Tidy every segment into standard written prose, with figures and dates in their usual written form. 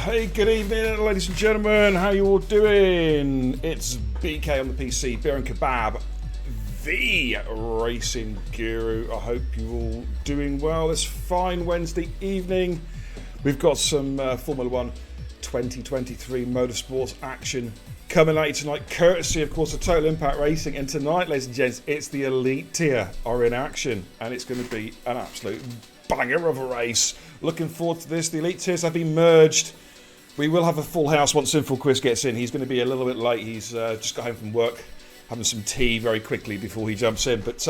Hey, good evening, ladies and gentlemen. How you all doing? It's BK on the PC, Beer and Kebab, the racing guru. I hope you're all doing well this fine Wednesday evening. We've got some Formula 1 2023 motorsports action coming at you tonight, courtesy, of course, of Total Impact Racing. And tonight, ladies and gents, it's the Elite Tier are in action, and it's going to be an absolute banger of a race. Looking forward to this. The Elite Tiers have been merged. We will have a full house once Sinful Chris gets in. He's going to be a little bit late. He's just got home from work, having some tea very quickly before he jumps in. But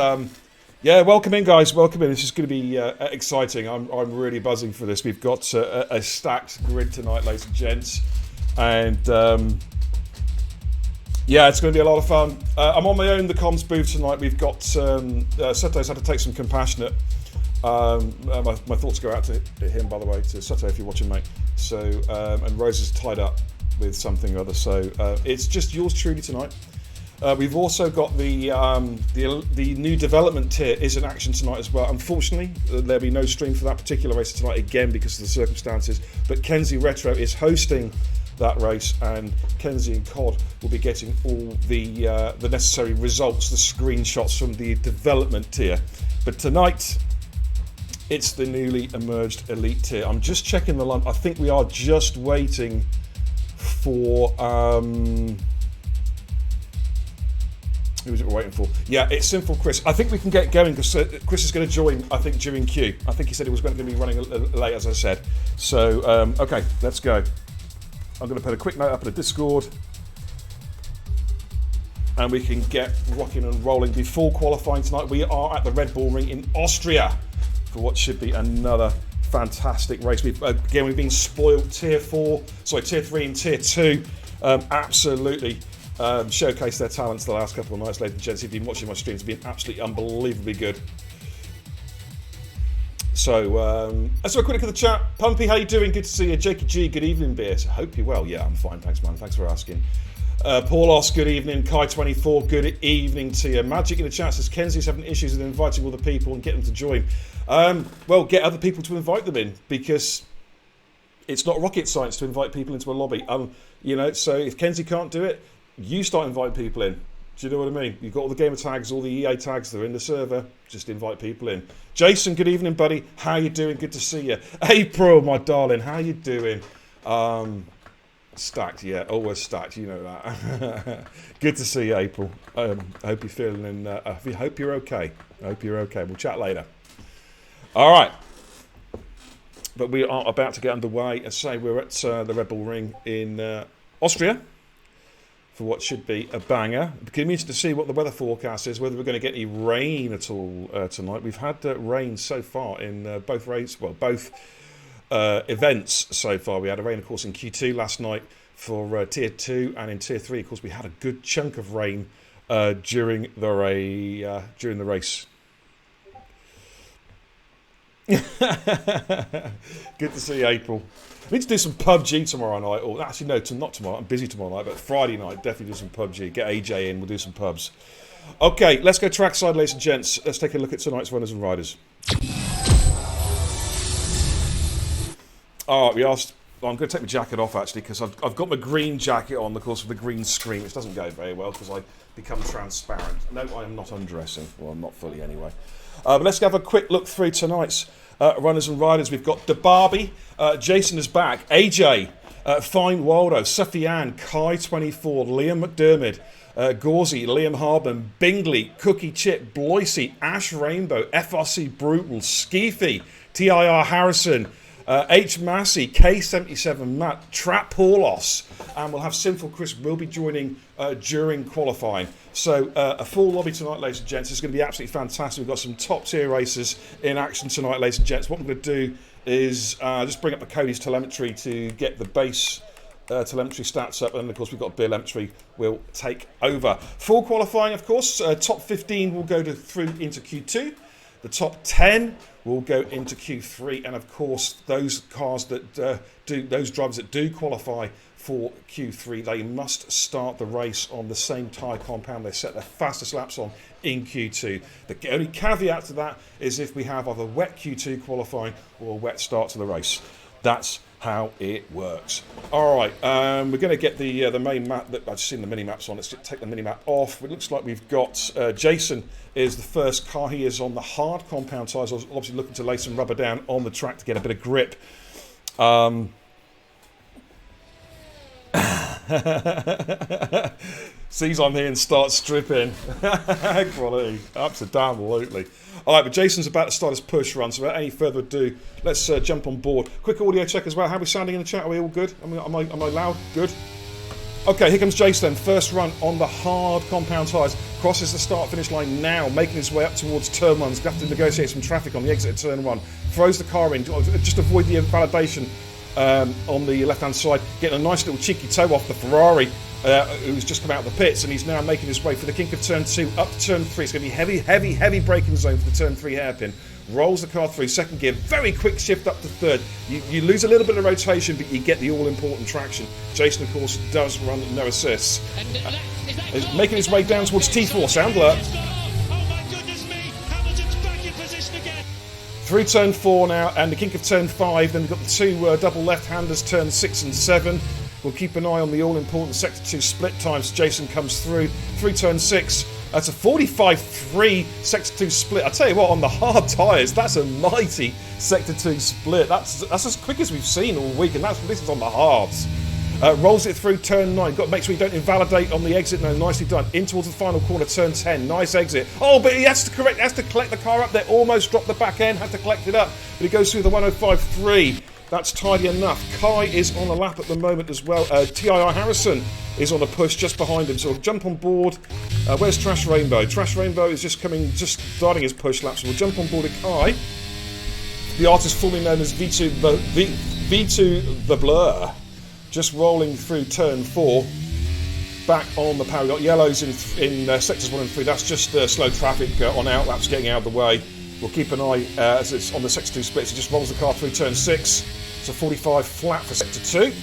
yeah, welcome in, guys. Welcome in. This is going to be exciting. I'm really buzzing for this. We've got a stacked grid tonight, ladies and gents. And yeah, it's going to be a lot of fun. I'm on my own, the comms booth tonight. We've got Seto's had to take some compassionate. My thoughts go out to him, by the way, to Seto if you're watching, mate. So, and Rose is tied up with something or other. So it's just yours truly tonight. We've also got the new development tier is in action tonight as well. Unfortunately, there'll be no stream for that particular race tonight again because of the circumstances. But Kenzie Retro is hosting that race, and Kenzie and Cod will be getting all the necessary results, the screenshots from the development tier. But tonight, it's the newly emerged Elite Tier. I'm just checking the line. I think we are just waiting for... who is it we're waiting for? Yeah, it's Sinful Chris. I think we can get going because Chris is going to join, I think, during Q. I think he said he was going to be running late, as I said. So, okay, let's go. I'm going to put a quick note up in the Discord. And we can get rocking and rolling before qualifying tonight. We are at the Red Bull Ring in Austria for what should be another fantastic race. We've been spoiled. Tier 3 and Tier 2 absolutely showcased their talents the last couple of nights, ladies and gents. If you've been watching my streams, it's been absolutely unbelievably good. So let's have a quick look at the chat. Pumpy, how you doing? Good to see you. Jakey G, good evening, Beers. Hope you're well. Yeah, I'm fine, thanks, man. Thanks for asking. Paulos, good evening. Kai24, good evening to you. Magic in the chat says Kenzie's having issues with inviting all the people and getting them to join. Well, get other people to invite them in, because it's not rocket science to invite people into a lobby. You know, so if Kenzie can't do it, you start inviting people in. Do you know what I mean? You've got all the gamer tags, all the EA tags that are in the server. Just invite people in. Jason, good evening, buddy. How you doing? Good to see you. April, my darling, how you doing? Stacked, yeah, always stacked. You know that. Good to see you, April. I hope you're feeling. I hope you're okay. I hope you're okay. We'll chat later. All right. but we are about to get underway. As I say, we're at the Red Bull Ring in Austria for what should be a banger. It's going to be interesting to see what the weather forecast is, whether we're going to get any rain at all tonight. We've had rain so far in both events so far. We had a rain, of course, in Q2 last night for Tier 2, and in Tier 3, of course, we had a good chunk of rain during the race. Good to see April. I need to do some PUBG tomorrow night, or actually no, not tomorrow, I'm busy tomorrow night, but Friday night, definitely do some PUBG. Get AJ in, we'll do some pubs. Okay, let's go trackside, ladies and gents. Let's take a look at tonight's runners and riders. Alright, I'm going to take my jacket off actually, because I've got my green jacket on, of course, with the green screen, which doesn't go very well because I become transparent. No, I am not undressing. Well, I'm not fully anyway. But let's have a quick look through tonight's runners and riders. We've got DeBarbie, Jason is back, AJ, Fine Waldo, Sufyan, Kai24, Liam McDermott, Gauzy, Liam Harbin, Bingley, Cookie Chip, Bloisey, Ash Rainbow, FRC Brutal, Skeefy, TIR Harrison, H. Massey, K77 Matt, Trap Paulos, and we'll have Sinful Chris will be joining during qualifying. So a full lobby tonight, ladies and gents. It's going to be absolutely fantastic. We've got some top tier races in action tonight, ladies and gents. What I'm going to do is just bring up the Cody's telemetry to get the base telemetry stats up, and of course we've got Bill Telemetry will take over. Full qualifying, of course. Top 15 will go through into Q2. The top 10 will go into Q3, and of course those cars that those drivers that do qualify for Q3, they must start the race on the same tyre compound they set their fastest laps on in Q2. The only caveat to that is if we have either wet Q2 qualifying or a wet start to the race. That's how it works. All right, we're going to get the main map that I've seen the mini maps on. Let's just take the mini map off. It looks like we've got Jason is the first car. He is on the hard compound tyres. I was obviously looking to lay some rubber down on the track to get a bit of grip. Sees I'm here and starts stripping. Quality, absolutely. All right, but Jason's about to start his push run, so without any further ado, let's jump on board. Quick audio check as well. How are we sounding in the chat? Are we all good? Am I loud? Good. Okay, here comes Jason. First run on the hard compound tyres. Crosses the start-finish line now, making his way up towards turn 1. He's going to have to negotiate some traffic on the exit of turn 1. Throws the car in, just avoid the invalidation on the left-hand side. Getting a nice little cheeky toe off the Ferrari, who's just come out of the pits, and he's now making his way for the kink of turn 2 up to turn 3. It's going to be heavy braking zone for the turn 3 hairpin. Rolls the car through second gear, very quick shift up to third. You lose a little bit of rotation, but you get the all-important traction. Jason, of course, does run no assists. He's making his way down towards T4. Sound alert. Through turn 4 now, and the kink of turn 5. Then we've got the two double left-handers, turn 6 and 7. We'll keep an eye on the all-important Sector 2 split times. Jason comes through turn 6. That's a 45.3 Sector 2 split. I tell you what, on the hard tyres, that's a mighty Sector 2 split. That's as quick as we've seen all week, and this is on the hards. Rolls it through turn 9. Got to make sure you don't invalidate on the exit. No, nicely done. In towards the final corner, turn 10. Nice exit. Oh, but he has to collect the car up there. Almost dropped the back end. Had to collect it up. But he goes through the 105.3. That's tidy enough. Kai is on a lap at the moment as well. TIR Harrison is on a push just behind him. So we'll jump on board. Where's Trash Rainbow? Trash Rainbow is just starting his push lap. So we'll jump on board with Kai. The artist formerly known as V2 The Blur. Just rolling through turn 4. Back on the power. We've got yellows in sectors 1 and 3. That's just slow traffic on out laps getting out of the way. We'll keep an eye as it's on the Sector 2 splits. He just rolls the car through turn 6. It's a 45 flat for Sector 2.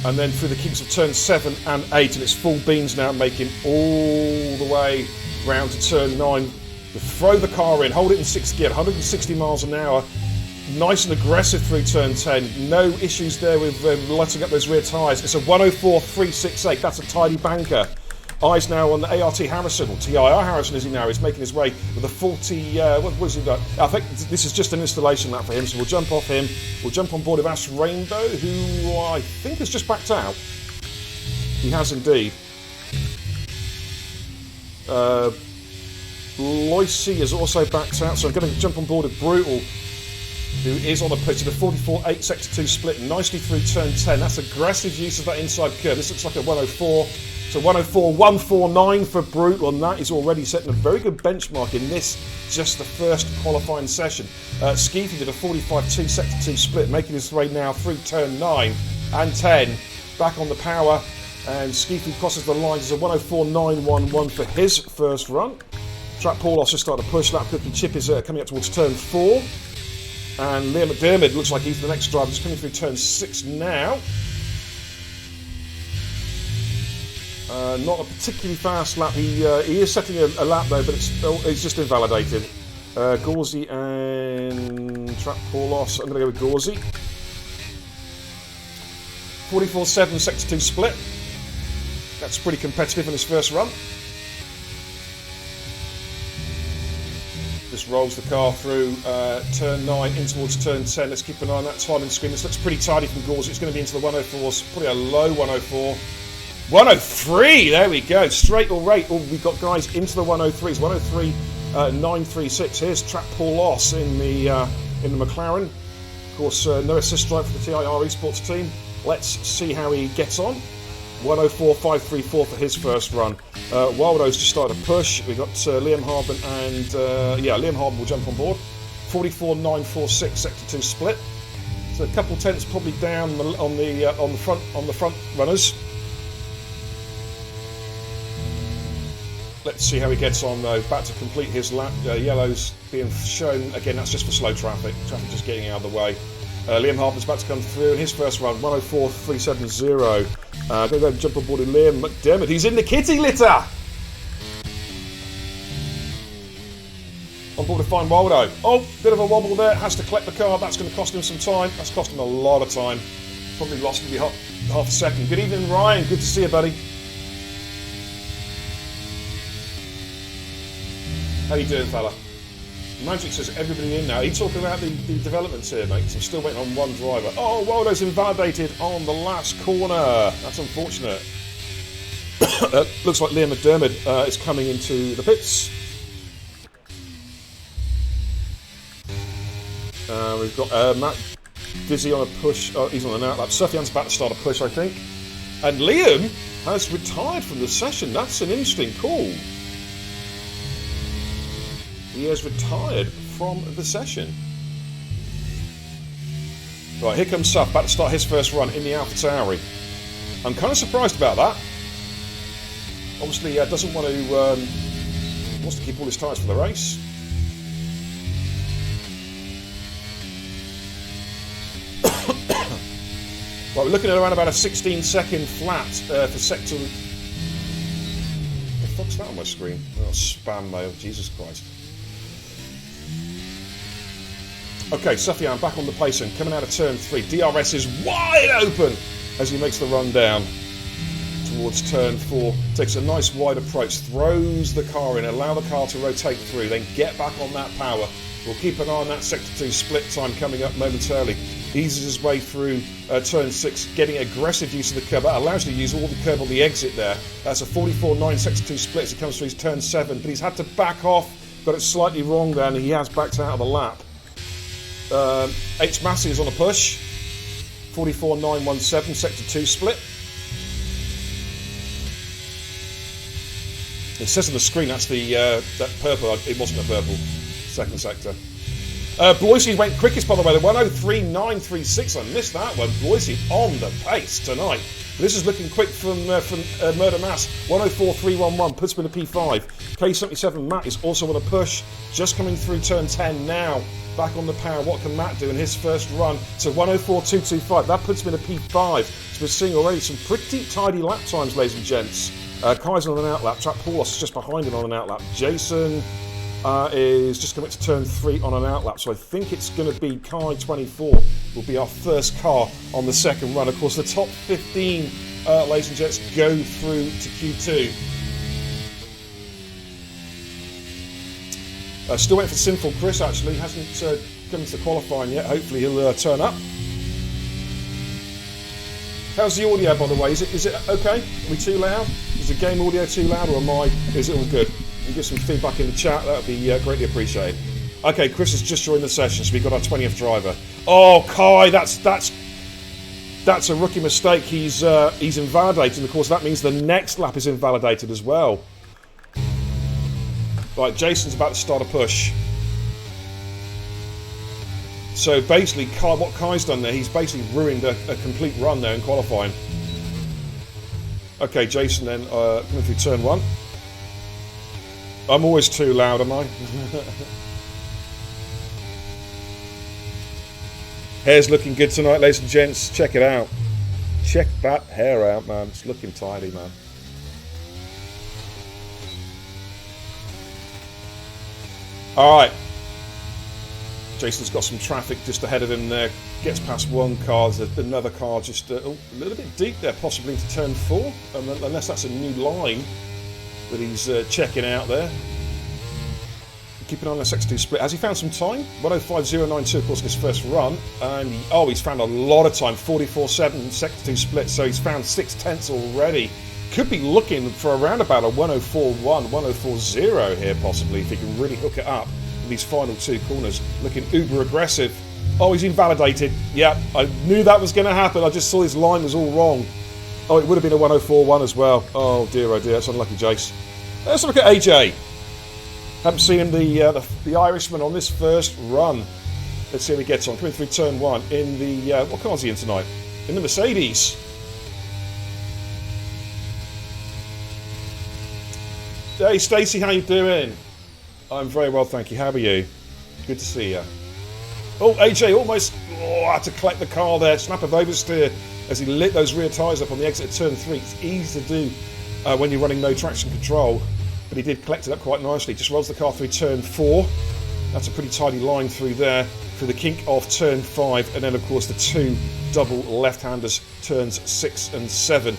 And then through the kinks of turn 7 and 8. And it's full beans now, making all the way round to turn 9. We throw the car in, hold it in 6th gear, 160 miles an hour. Nice and aggressive through turn 10. No issues there with lighting up those rear tyres. It's a 104.368. That's a tidy banker. Eyes now on the ART Harrison, or TIR Harrison as he now is, making his way with a 40, what has he done? I think this is just an installation lap for him, so we'll jump off him. We'll jump on board of Ash Rainbow, who I think has just backed out. He has indeed. Loisey has also backed out, so I'm going to jump on board of Brutal. who is on a push at a 44.8 sector 2 split, nicely through turn 10. That's aggressive use of that inside curve. This looks like a 104. So 104, 149 for Brutal, and that is already setting a very good benchmark in this, just the first qualifying session. Skeefy did a 45.2 sector 2 split, making his way now through turn 9 and 10. Back on the power, and Skeefy crosses the lines as a 104.911 for his first run. Trap Paulos just started to push. Lap Cookie Chip is coming up towards turn 4. And Liam McDermott looks like he's the next driver, just coming through turn 6 now. Not a particularly fast lap. He is setting a lap though, but it's just invalidated. Gauzy and Trap Paulos. I'm going to go with Gauzy. 44.7 sector 2 split. That's pretty competitive in his first run. Just rolls the car through turn 9 in towards turn 10. Let's keep an eye on that timing screen. This looks pretty tidy from Gauzy. It's going to be into the 104s, probably a low 104. 103, there we go. Straight or rate. Oh, we've got guys into the 103s. 103.936. Here's Trap Paulos in the McLaren. Of course, no assist drive for the TIR esports team. Let's see how he gets on. 104.534 for his first run. Wildo's just started to push. We've got Liam Harbin and Liam Harbin will jump on board. 44.946 sector 2 split. So a couple tenths probably down on the front runners. Let's see how he gets on though. Back to complete his lap. Yellows being shown again. That's just for slow traffic. Traffic just getting out of the way. Liam Harbin's about to come through in his first run. 104.370. Going to go jump on board with Liam McDermott. He's in the kitty litter. On board to find Waldo. Oh, bit of a wobble there. Has to collect the car. That's going to cost him some time. That's cost him a lot of time. Probably lost maybe half a second. Good evening, Ryan. Good to see you, buddy. How you doing, fella? Magic says everybody in now. Are you talking about the developments here, mate? I'm still waiting on one driver. Oh, Waldo's invalidated on the last corner. That's unfortunate. Looks like Liam McDermott is coming into the pits. We've got Matt Dizzy on a push. Oh, he's on an outlap. Sufjan's about to start a push, I think. And Liam has retired from the session. That's an interesting call. He has retired from the session. Right, here comes Suf, about to start his first run in the Alpha Tauri. I'm kind of surprised about that. Obviously, doesn't want to wants to keep all his tyres for the race. Right, we're looking at around about a 16-second flat for sector. What the fuck's that on my screen? Oh, spam mail. Jesus Christ. Okay, Sufjan back on the pace and coming out of turn 3. DRS is wide open as he makes the run down towards turn 4. Takes a nice wide approach, throws the car in, allow the car to rotate through, then get back on that power. We'll keep an eye on that sector 2 split time coming up momentarily. Eases his way through turn 6, getting aggressive use of the curb. That allows you to use all the curb on the exit there. That's a 44.9 sector 2 split as he comes through his turn 7, but he's had to back off, got it slightly wrong there, and he has backed out of the lap. H. Massey is on a push. 44.917 sector 2 split. It says on the screen that's the that purple. It wasn't a purple. Second sector. Bloisey went quickest, by the way. The 103.936. I missed that one. Bloisey on the pace tonight. This is looking quick from Murder Mass. 104.311 puts him in the P5. K77 Matt is also on a push. Just coming through turn 10 now. Back on the power. What can Matt do in his first run? So 104.225. That puts him in a P5. So we're seeing already some pretty tidy lap times, ladies and gents. Kai's on an outlap. Trap Paulos is just behind him on an outlap. Jason is just coming to turn 3 on an outlap. So I think it's going to be Kai 24 will be our first car on the second run. Of course, the top 15, ladies and gents, go through to Q2. Still waiting for Sinful Chris, actually. Hasn't come to the qualifying yet. Hopefully he'll turn up. How's the audio, by the way? Is it okay? Are we too loud? Is the game audio too loud, or is it all good? You can give some feedback in the chat. That would be greatly appreciated. Okay, Chris has just joined the session, so we've got our 20th driver. Oh, Kai, that's a rookie mistake. He's invalidated, and of course that means the next lap is invalidated as well. Right, Jason's about to start a push. So basically, what Kai's done there, he's basically ruined a complete run there in qualifying. Okay, Jason then, coming through turn 1. I'm always too loud, am I? Hair's looking good tonight, ladies and gents. Check it out. Check that hair out, man. It's looking tidy, man. Alright. Jason's got some traffic just ahead of him there. Gets past one car. There's another car just a little bit deep there, possibly into turn 4. Unless that's a new line that he's checking out there. Keep an eye on the Sector 2 split. Has he found some time? 105.092, of course, in his first run. And he's found a lot of time. 44.7 Sector 2 split. So he's found 6/10 already. Could be looking for around about a 104.1, 104.0 here, possibly, if he can really hook it up in these final 2 corners. Looking uber aggressive. Oh, he's invalidated. Yeah, I knew that was going to happen. I just saw his line was all wrong. Oh, it would have been a 104.1 as well. Oh dear, that's unlucky, Jace. Let's look at AJ. Haven't seen him, the Irishman, on this first run. Let's see how he gets on. Coming through turn 1 in the... what car's he in tonight? In the Mercedes. Hey, Stacey, how you doing? I'm very well, thank you. How are you? Good to see you. Oh, AJ almost had to collect the car there. Snap of oversteer as he lit those rear tyres up on the exit of turn 3. It's easy to do when you're running no traction control. But he did collect it up quite nicely. Just rolls the car through turn 4. That's a pretty tidy line through there, through the kink of turn 5, and then of course the 2 double left-handers, turns 6 and 7.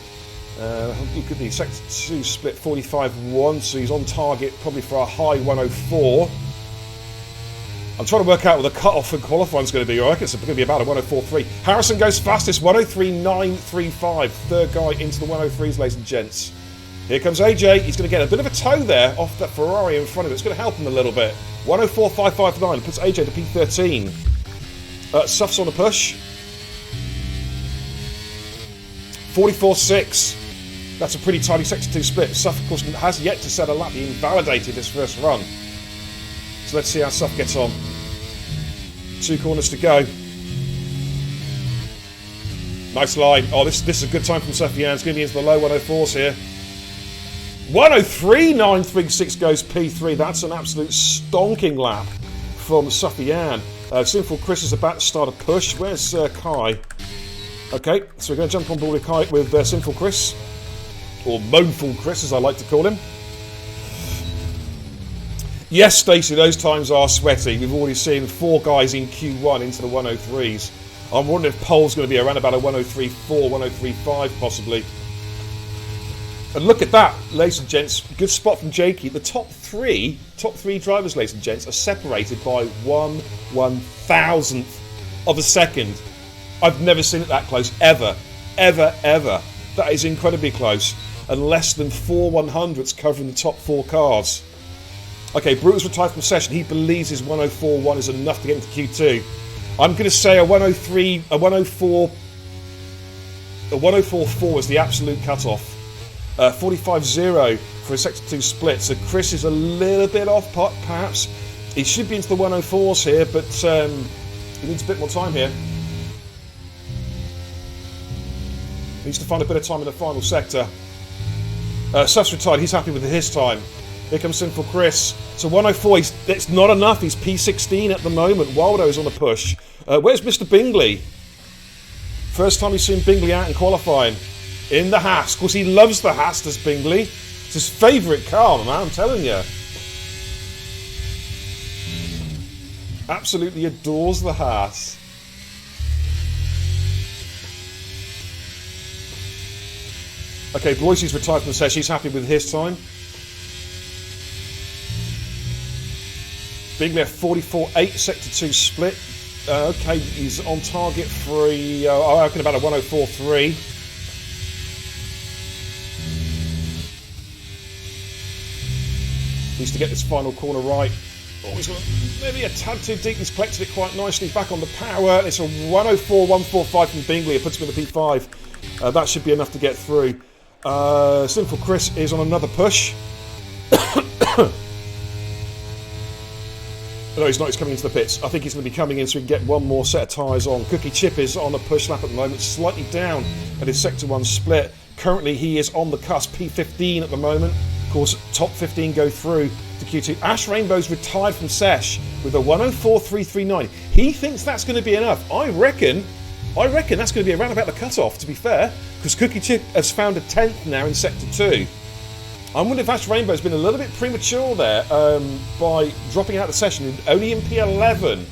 Look at the Sector 2 split, 45.1, so he's on target probably for a high 104. I'm trying to work out what the cut-off for qualifying is going to be. I reckon it's going to be about a 104.3. Harrison goes fastest, 103.935. Third guy into the 103s, ladies and gents. Here comes AJ. He's going to get a bit of a tow there off that Ferrari in front of him. It's going to help him a little bit. 104.559 puts AJ to P13. Suff's on the push. 44.6. That's a pretty tidy Sector 2 split. Suff, of course, has yet to set a lap. He invalidated his first run. So let's see how Suff gets on. 2 corners to go. Nice line. Oh, this is a good time from Suffian. It's going to be into the low 104s here. 103.936 goes P3. That's an absolute stonking lap from Suffian. Sinful Chris is about to start a push. Where's Kai? Okay, so we're going to jump on board with Kai with Sinful Chris. Or Moanful Chris, as I like to call him. Yes, Stacey, those times are sweaty. We've already seen 4 guys in Q1 into the 103s. I'm wondering if Pole's going to be around about a 103.4, 103.5 possibly. And look at that, ladies and gents. Good spot from Jakey. The top three drivers, ladies and gents, are separated by 1/1000th of a second. I've never seen it that close, ever. Ever, ever. That is incredibly close. And less than 4/100ths covering the top 4 cars. Okay, Brutus retired from session. He believes his 104.1 is enough to get into Q2. I'm going to say a 104.4 is the absolute cutoff. 45.0 for a Sector 2 split. So Chris is a little bit off, perhaps. He should be into the 104s here, but he needs a bit more time here. He needs to find a bit of time in the final sector. Suff's retired. He's happy with his time. Here comes Sinful Chris. So 104, it's not enough. He's P16 at the moment. Waldo's on the push. Where's Mr. Bingley? First time he's seen Bingley out in qualifying. In the Haas. Of course, he loves the Haas, does Bingley. It's his favourite car, man, I'm telling you. Absolutely adores the Haas. Okay, Bloisey's retired from the session. He's happy with his time. Bingley at 44.8, Sector 2 split. Okay, he's on target for I reckon about a 104.3. Needs to get this final corner right. Oh, he's got maybe a tad too deep. He's collected it quite nicely. Back on the power. It's a 104.145 from Bingley. It puts him in the P5. That should be enough to get through. Sinful Chris is on another push. No, he's not. He's coming into the pits. I think he's going to be coming in so we can get one more set of tyres on. Cookie Chip is on a push lap at the moment, slightly down at his Sector 1 split. Currently, he is on the cusp, P15 at the moment. Of course, top 15 go through to Q2. Ash Rainbow's retired from Sesh with a 104.339. He thinks that's going to be enough. I reckon that's going to be around about the cut-off, to be fair, because Cookie Chip has found a 10th now in Sector 2. I wonder if Ash Rainbow's been a little bit premature there by dropping out of the session, only in P11.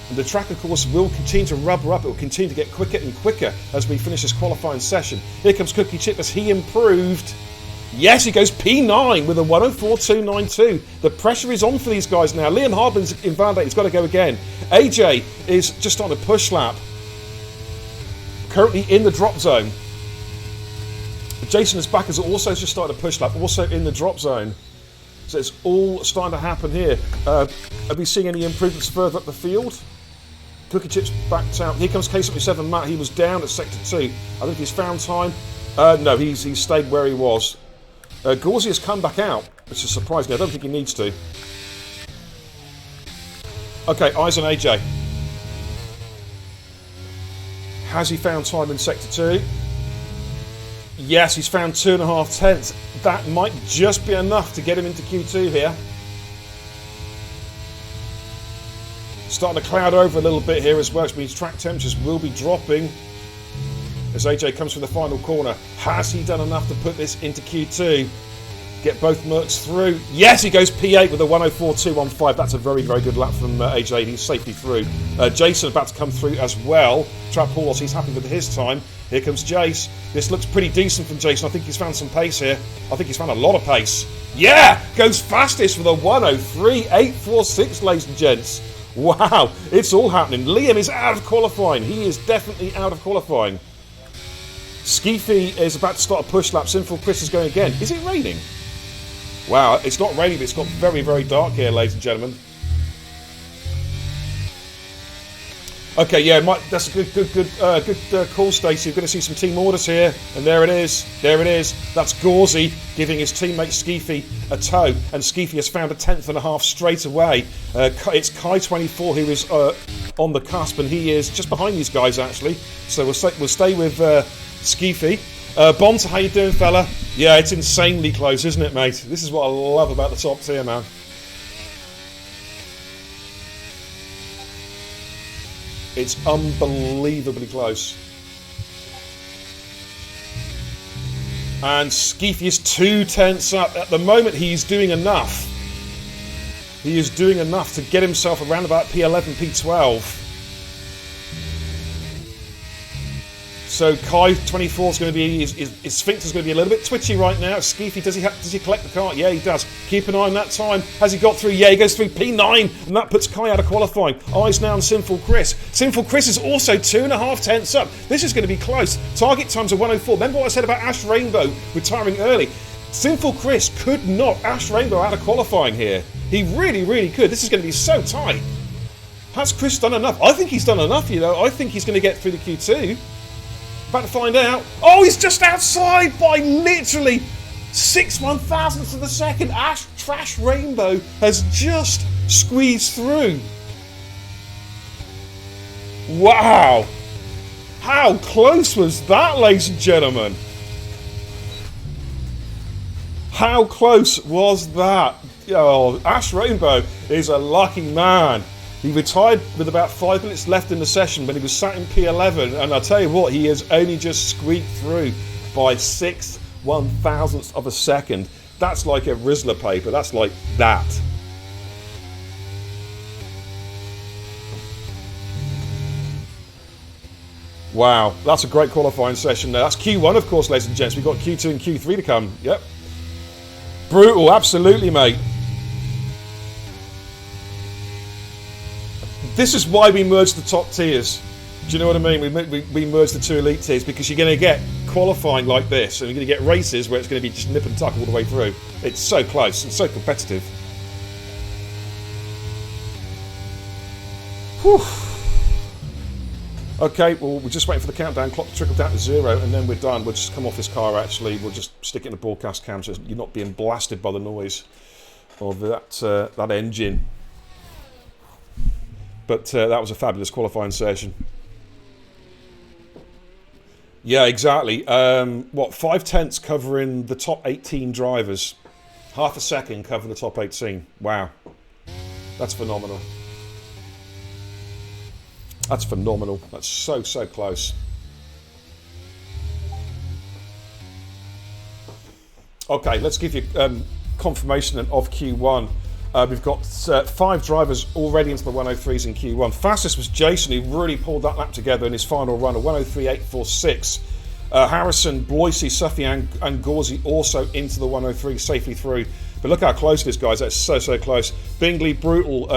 And the track, of course, will continue to rubber up. It will continue to get quicker and quicker as we finish this qualifying session. Here comes Cookie Chip as he improved. Yes, he goes P9 with a 104.292. The pressure is on for these guys now. Liam Harbin's invalidated. He's got to go again. AJ is just on a push lap. Currently in the drop zone. Jason is back as also just started a push lap, also in the drop zone. So it's all starting to happen here. Are we seeing any improvements further up the field? Cookie Chip's backed out. Here comes K77 Matt. He was down at Sector 2. I think he's found time. No, he's stayed where he was. Gauzy has come back out, which is surprising. I don't think he needs to. Okay, eyes on AJ. Has he found time in Sector 2? Yes, he's found 2.5 tenths. That might just be enough to get him into Q2 here. Starting to cloud over a little bit here as well, which means track temperatures will be dropping as AJ comes from the final corner. Has he done enough to put this into Q2? Get both Mercs through. Yes, he goes P8 with a 104.215. That's a very, very good lap from AJ. He's safely through. Jason about to come through as well. Trap Horse, he's happy with his time. Here comes Jace. This looks pretty decent from Jason. I think he's found some pace here. I think he's found a lot of pace. Yeah! Goes fastest with a 103.846, ladies and gents. Wow, it's all happening. Liam is out of qualifying. He is definitely out of qualifying. Skeefy is about to start a push lap. Sinful Chris is going again. Is it raining? Wow, it's not raining, but it's got very, very dark here, ladies and gentlemen. Okay, yeah, that's a good call, Stacey. We're going to see some team orders here, and there it is. There it is. That's Gauzy giving his teammate Skeefy a tow, and Skeefy has found a 10.5 straight away. It's Kai24 who is on the cusp, and he is just behind these guys actually. So we'll stay with Skeefy. Bonta, how you doing, fella? Yeah, it's insanely close, isn't it, mate? This is what I love about the top tier, man. It's unbelievably close. And Skeefy is 2 tenths up. At the moment, he's doing enough. He is doing enough to get himself around about P11, P12. So Kai24 is going to be his sphincter is going to be a little bit twitchy right now. Skeefy, does he collect the car? Yeah, he does. Keep an eye on that time. Has he got through? Yeah, he goes through P9, and that puts Kai out of qualifying. Eyes now on Sinful Chris. Sinful Chris is also 2.5 tenths up. This is going to be close. Target times are 104. Remember what I said about Ash Rainbow retiring early? Sinful Chris could knock Ash Rainbow out of qualifying here. He really, really could. This is going to be so tight. Has Chris done enough? I think he's done enough, you know. I think he's going to get through the Q2. About to find out. Oh, he's just outside by literally 6/1000ths of a second. Ash Trash Rainbow has just squeezed through. Wow. How close was that, ladies and gentlemen? How close was that? Oh, Ash Rainbow is a lucky man. He retired with about 5 minutes left in the session when he was sat in P11, and I'll tell you what, he has only just squeaked through by 6/1000ths of a second. That's like a Rizzler paper. That's like that. Wow, that's a great qualifying session there. That's Q1, of course, ladies and gents. We've got Q2 and Q3 to come. Yep. Brutal, absolutely, mate. This is why we merged the top tiers. Do you know what I mean? We merged the 2 elite tiers because you're going to get qualifying like this, and you're going to get races where it's going to be just nip and tuck all the way through. It's so close and so competitive. Whew. Okay, well, we're just waiting for the countdown clock to trickle down to 0, and then we're done. We'll just come off this car, actually. We'll just stick it in the broadcast cam so you're not being blasted by the noise of that engine. But that was a fabulous qualifying session. Yeah, exactly. 5/10 covering the top 18 drivers. Half a second covering the top 18. Wow. That's phenomenal. That's phenomenal. That's so, so close. Okay, let's give you confirmation of Q1. We've got 5 drivers already into the 103s in Q1. Fastest was Jason, who really pulled that lap together in his final run, a 103.846. Harrison, Bloisey, Suffy and Gauzy also into the 103 safely through. But look how close it is, guys. That's so, so close. Bingley, Brutal,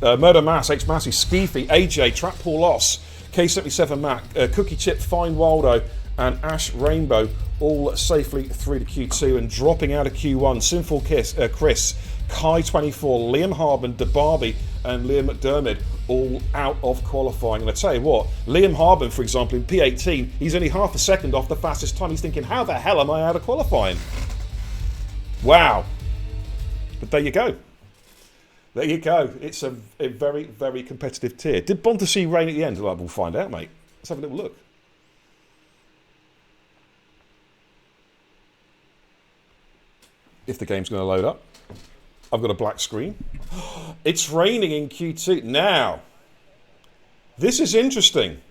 Murder Mass, H. Massey, Skeefy, AJ, Trap Paul Loss, K77 Mac, Cookie Chip, Fine Waldo, and Ash Rainbow all safely through to Q2 and dropping out of Q1. Sinful Chris, Kai24, Liam Harbin, DeBarbie, and Liam McDermott all out of qualifying. And I tell you what, Liam Harbin, for example, in P18, he's only half a second off the fastest time. He's thinking, how the hell am I out of qualifying? Wow. But there you go. There you go. It's a very, very competitive tier. Did Bonta rain at the end? Well, we'll find out, mate. Let's have a little look. If the game's going to load up. I've got a black screen. It's raining in Q2. Now, this is interesting.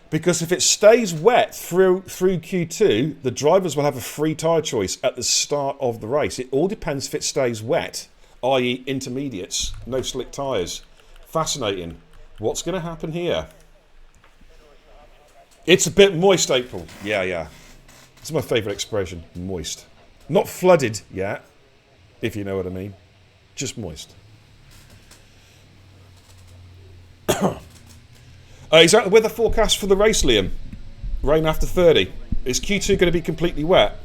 Because if it stays wet through Q2, the drivers will have a free tyre choice at the start of the race. It all depends if it stays wet, i.e. intermediates, no slick tyres. Fascinating. What's going to happen here? It's a bit moist, April. Yeah. It's my favourite expression, moist. Not flooded yet, if you know what I mean. Just moist. Is that the weather forecast for the race, Liam? Rain after 30. Is Q2 going to be completely wet?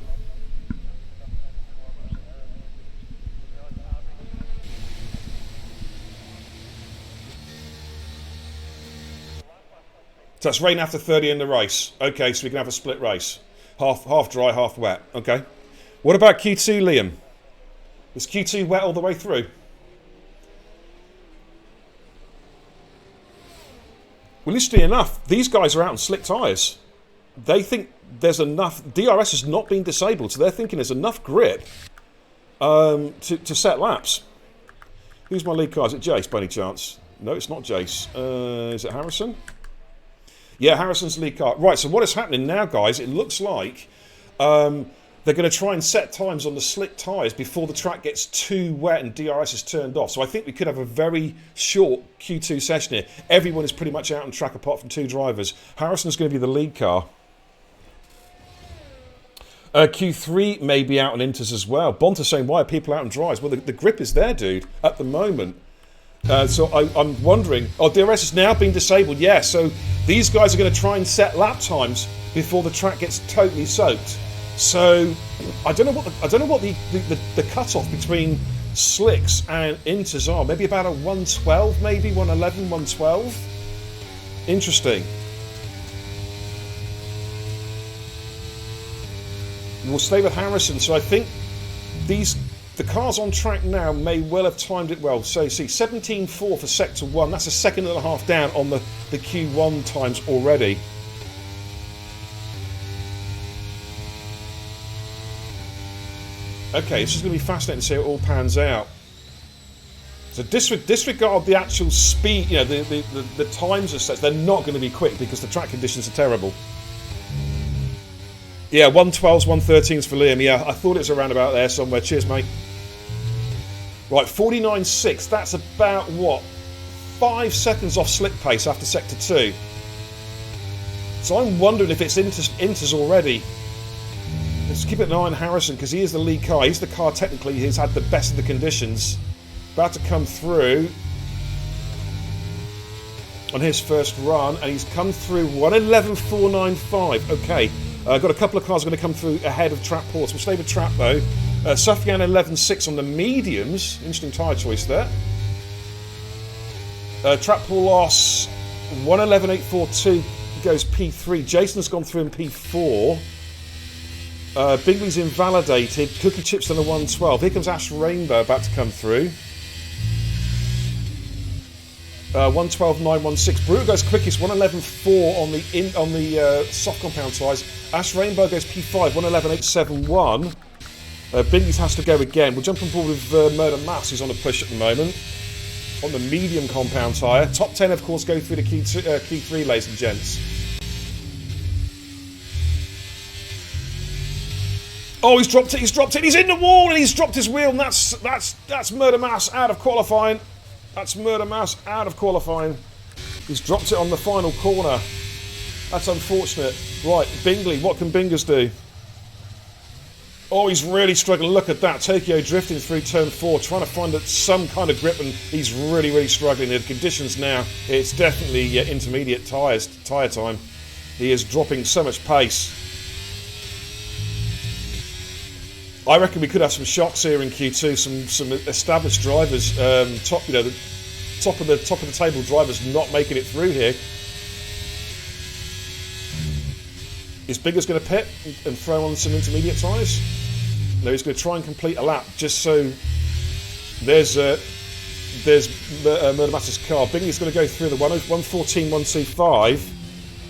So that's rain after 30 in the race. Okay, so we can have a split race. Half dry, half wet. Okay. What about Q2, Liam? Is Q2 wet all the way through? Well, interestingly enough, these guys are out on slick tyres. They think there's enough... DRS has not been disabled, so they're thinking there's enough grip to set laps. Who's my lead car? Is it Jace, by any chance? No, it's not Jace. Is it Harrison? Yeah, Harrison's lead car. Right, so what is happening now, guys, it looks like they're going to try and set times on the slick tyres before the track gets too wet and DRS is turned off. So I think we could have a very short Q2 session here. Everyone is pretty much out on track apart from 2 drivers. Harrison's going to be the lead car. Q3 may be out on inters as well. Bonta saying, why are people out on dries? Well, the grip is there, dude, at the moment. So I'm wondering... Oh, DRS has now been disabled. Yeah, so these guys are going to try and set lap times before the track gets totally soaked. So I don't know what the cutoff between slicks and inters are. Maybe about a 112, maybe 111, 112. Interesting. We'll stay with Harrison. So I think the cars on track now may well have timed it well. So see, 17.4 for sector 1. That's a second and a half down on the Q1 times already. Okay, this is going to be fascinating to see how it all pans out. So disregard the actual speed, you know, the times as such. They're not going to be quick because the track conditions are terrible. Yeah, 112s, 113s for Liam. Yeah, I thought it was around about there somewhere. Cheers, mate. Right, 49.6. That's about, what, 5 seconds off slick pace after sector 2. So I'm wondering if it's inters already. Let's keep an eye on Harrison because he is the lead car. He's the car technically who's had the best of the conditions. About to come through on his first run, and he's come through 111.495. Okay, got a couple of cars going to come through ahead of Trap Ports. We'll stay with Trap though. Sufyan 11.6 on the mediums. Interesting tyre choice there. Trap pull loss 111.842 goes P3. Jason's gone through in P4. Bingley's invalidated. Cookie Chip's done a 112. Here comes Ash Rainbow about to come through. 112.916. Brutal goes quickest. 111.4 on the soft compound size. Ash Rainbow goes P5. 111.871. Bingley's has to go again. We'll jump on board with Murder Mass, who's on a push at the moment. On the medium compound tyre. Top 10, of course, go through the Q3, ladies and gents. Oh, he's dropped it, he's in the wall, and he's dropped his wheel, and that's Murder Mass out of qualifying. That's Murder Mass out of qualifying. He's dropped it on the final corner. That's unfortunate. Right, Bingley, what can Bingers do? Oh, he's really struggling. Look at that. Tokyo drifting through turn 4, trying to find some kind of grip, and he's really, really struggling. The conditions now, it's definitely intermediate tyre time. He is dropping so much pace. I reckon we could have some shocks here in Q2. Some established drivers, the top of the table drivers, not making it through here. Is Bingers going to pit and throw on some intermediate tyres? No, he's going to try and complete a lap just so there's Murder Mass's car. Bingley's going to go through the 114.125.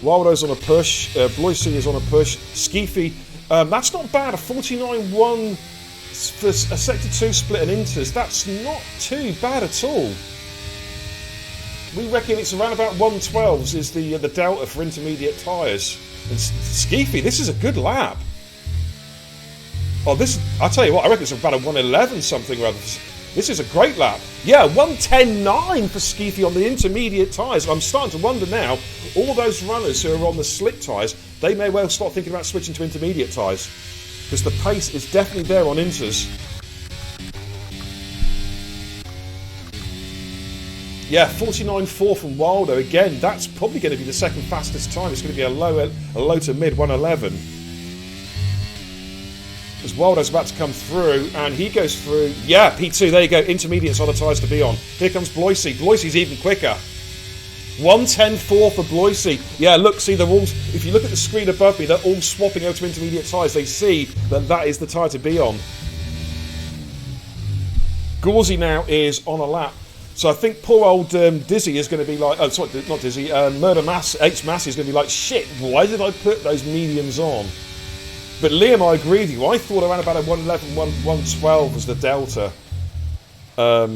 Wildo's on a push. Bloisey is on a push. Skeefy, that's not bad. A 49.1 for a Sector 2 split and inters. That's not too bad at all. We reckon it's around about 112s is the delta for intermediate tyres. And Skeefy, this is a good lap. Oh, I'll tell you what, I reckon it's about a 111 something or other. This is a great lap. Yeah, 110.9 for Skeefy on the intermediate tyres. I'm starting to wonder now, all those runners who are on the slick tyres, they may well start thinking about switching to intermediate tyres. Because the pace is definitely there on inters. Yeah, 49.4 from Wildo. Again, that's probably going to be the second fastest time. It's going to be a low to mid 111. As Wildo's about to come through, and he goes through. Yeah, P2, there you go. Intermediates are the tyres to be on. Here comes Bloisey. Bloisey's even quicker. 110.4 for Bloisey. Yeah, look, see, they're all. If you look at the screen above me, they're all swapping over to intermediate tyres. They see that is the tyre to be on. Gauzy now is on a lap. So I think poor old Dizzy is going to be like, oh, sorry, not Dizzy, Murder Mass, H Mass is going to be like, shit, why did I put those mediums on? But Liam, I agree with you. I thought around about a 111, 112 was the delta for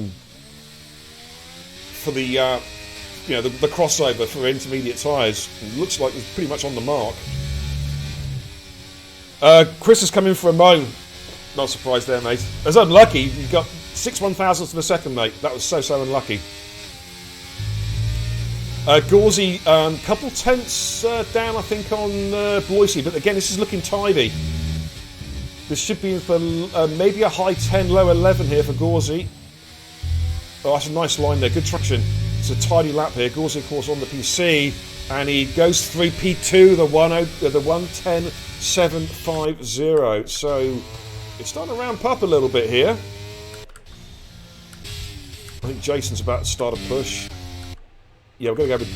the the crossover for intermediate tyres. Looks like it's pretty much on the mark. Chris is coming for a moan. Not surprised there, mate. As unlucky, you got 6 1,000ths of a second, mate. That was so unlucky. Gauzy, couple tenths down, I think, on Bloisey, but again, this is looking tidy. This should be for maybe a high 10, low 11 here for Gauzy. Oh, that's a nice line there, good traction. It's a tidy lap here. Gauzy, of course, on the PC, and he goes through P2, the 110.750. So it's starting to ramp up a little bit here. I think Jason's about to start a push. Yeah, we're going to go with...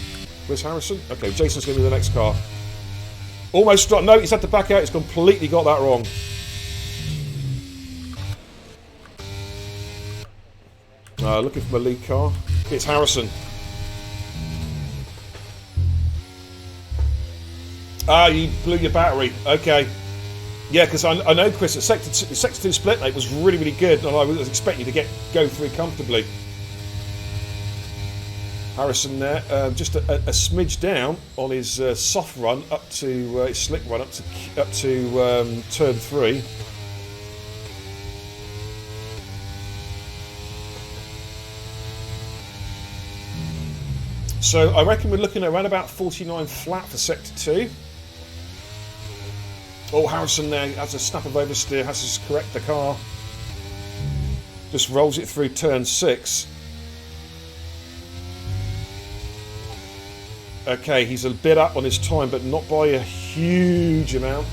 Where's Harrison? Okay, Jason's going to be the next car. Almost struck. No, he's had to back out. He's completely got that wrong. Looking for my lead car. It's Harrison. You blew your battery. Okay. Yeah, because I know, Chris, the Sector 2 split, mate, was really, really good, and I was expecting you to go through comfortably. Harrison there, just a smidge down on his soft run up to his slick run up to turn 3. So I reckon we're looking at around about 49 flat for Sector 2. Oh, Harrison there has a snap of oversteer, has to correct the car. Just rolls it through turn 6. Okay, he's a bit up on his time, but not by a huge amount.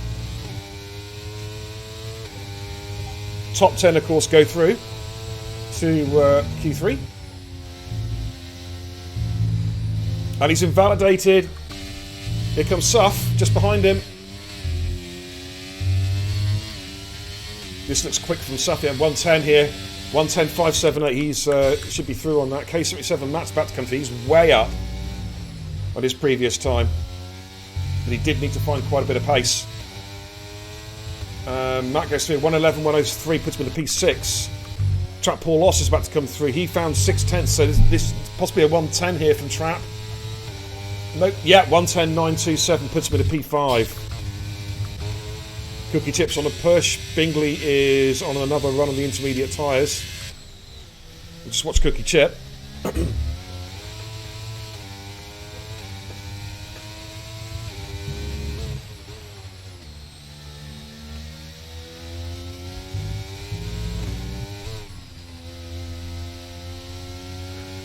Top 10, of course, go through to Q3. And he's invalidated. Here comes Suff, just behind him. This looks quick from Suff. Yeah, 110 here. 110.578. He's should be through on that. K77, Matt's about to come through. He's way up on his previous time. But he did need to find quite a bit of pace. Matt goes through 111, 103, puts him in the P6. Trap Paul Loss is about to come through. He found 6/10, so this possibly a 110 here from Trap. Nope, yeah, 110.927 puts him in a P5. Cookie Chips on a push. Bingley is on another run on the intermediate tyres. We'll just watch Cookie Chip.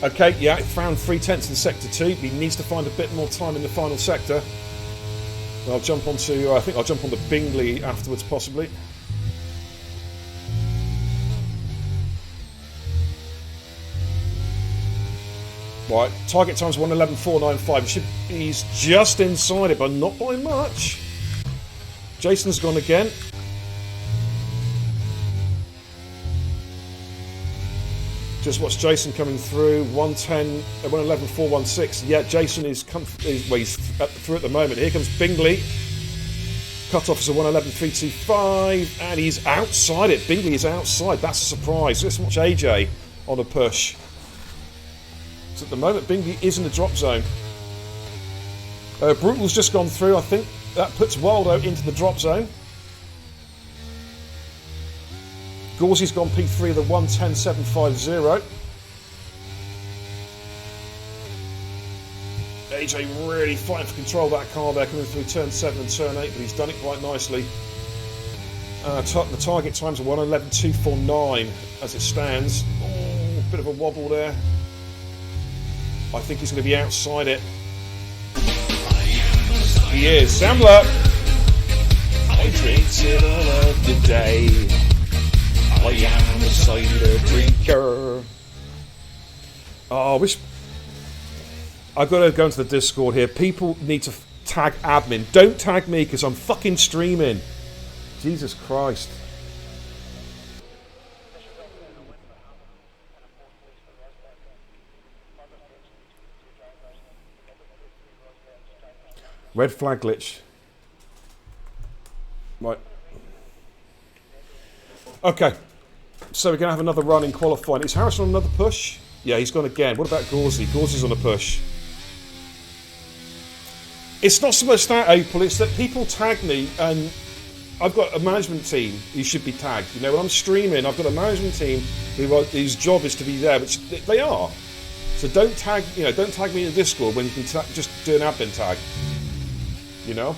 Okay, yeah, found 3/10 in sector 2. He needs to find a bit more time in the final sector. I'll jump onto, I think I'll jump on the Bingley afterwards, possibly. Right, target time's 111.495. He's just inside it, but not by much. Jason's gone again. Just watch Jason coming through. 111.416. Yeah, Jason is he's through at the moment. Here comes Bingley. Cut-off is a 111.325, and he's outside it. Bingley is outside. That's a surprise. Let's watch AJ on a push. So at the moment, Bingley is in the drop zone. Brutal's just gone through. I think that puts Waldo into the drop zone. Gauzy's gone P3 of the 110.750. AJ really fighting for control of that car there, coming through turn 7 and turn 8, but he's done it quite nicely. The target time's a 111.249 as it stands. Oh, bit of a wobble there. I think he's going to be outside it. He is. Sambler! I drink it all of the day. I am a cider drinker. Oh, I wish... I've got to go into the Discord here. People need to tag admin. Don't tag me because I'm fucking streaming. Jesus Christ. Red flag glitch. Right. Okay. So we're going to have another run in qualifying. Is Harrison on another push? Yeah, he's gone again. What about Gauzy? Gauzy's on a push. It's not so much that, Opal, it's that people tag me, and I've got a management team who should be tagged. You know, when I'm streaming, I've got a management team whose job is to be there, which they are. So don't tag me in the Discord when you can just do an admin tag. You know?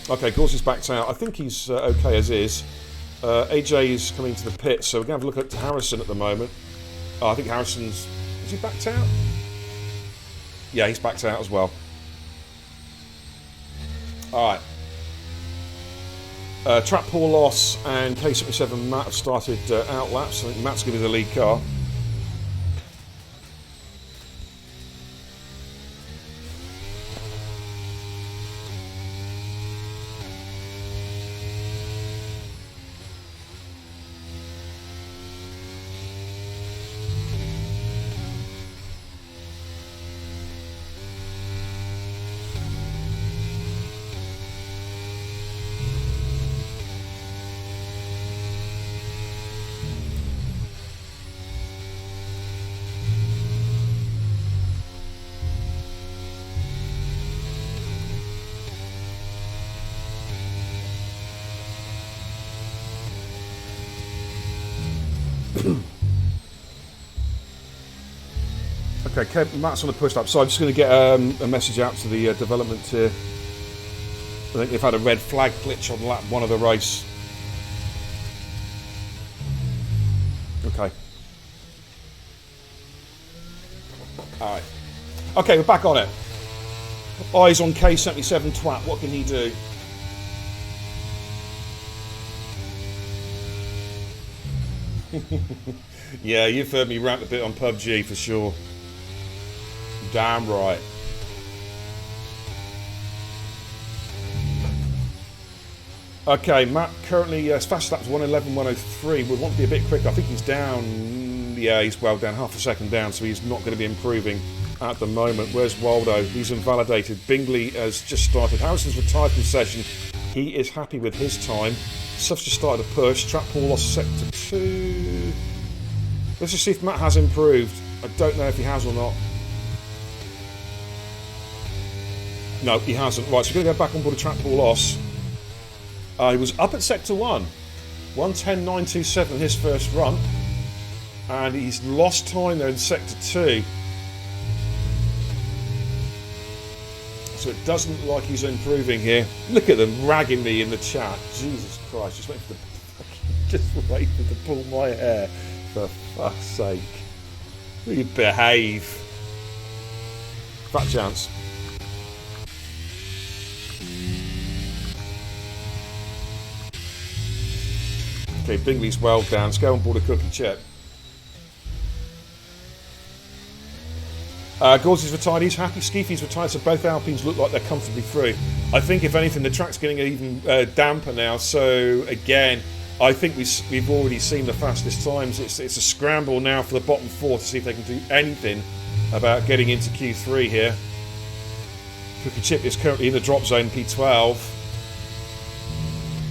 Okay, Gauzy's backed out. I think he's okay as is. AJ is coming to the pit, so we're going to have a look at Harrison at the moment. Oh, I think Harrison's... Is he backed out? Yeah, he's backed out as well. Alright. Trap Paul Loss and K77 Matt have started out laps. I think Matt's going to be the lead car. Okay, Matt's on the push up, so I'm just going to get a message out to the development tier. I think they've had a red flag glitch on lap 1 of the race. Okay. Alright. Okay, we're back on it. Eyes on K77 Twat, what can he do? Yeah, you've heard me rant a bit on PUBG for sure. Damn right. Okay, Matt currently fast lap's 1:11.103. Would want to be a bit quicker. I think he's down. Yeah, he's well down, half a second down, so he's not going to be improving at the moment. Where's Waldo? He's invalidated. Bingley has just started. Harrison's retired from session. He is happy with his time. Suff's just started a push. Trap Paul lost sector 2. Let's just see if Matt has improved. I don't know if he has or not. No, he hasn't. Right, so we're going to go back on board a Trap Paul loss. He was up at sector 1. 1:10.927 his first run. And he's lost time there in sector 2. So it doesn't look like he's improving here. Look at them ragging me in the chat. Jesus Christ, just wait for to pull my hair. For fuck's sake. Will you behave? Fat chance. Okay, Bingley's well down. Let's go on board a cookie chip. Gauzy's retired, he's happy. Skeefy's retired, so both Alpines look like they're comfortably through. I think, if anything, the track's getting even damper now. So, again, I think we've already seen the fastest times. It's a scramble now for the bottom 4 to see if they can do anything about getting into Q3 here. Cookie Chip is currently in the drop zone, P12.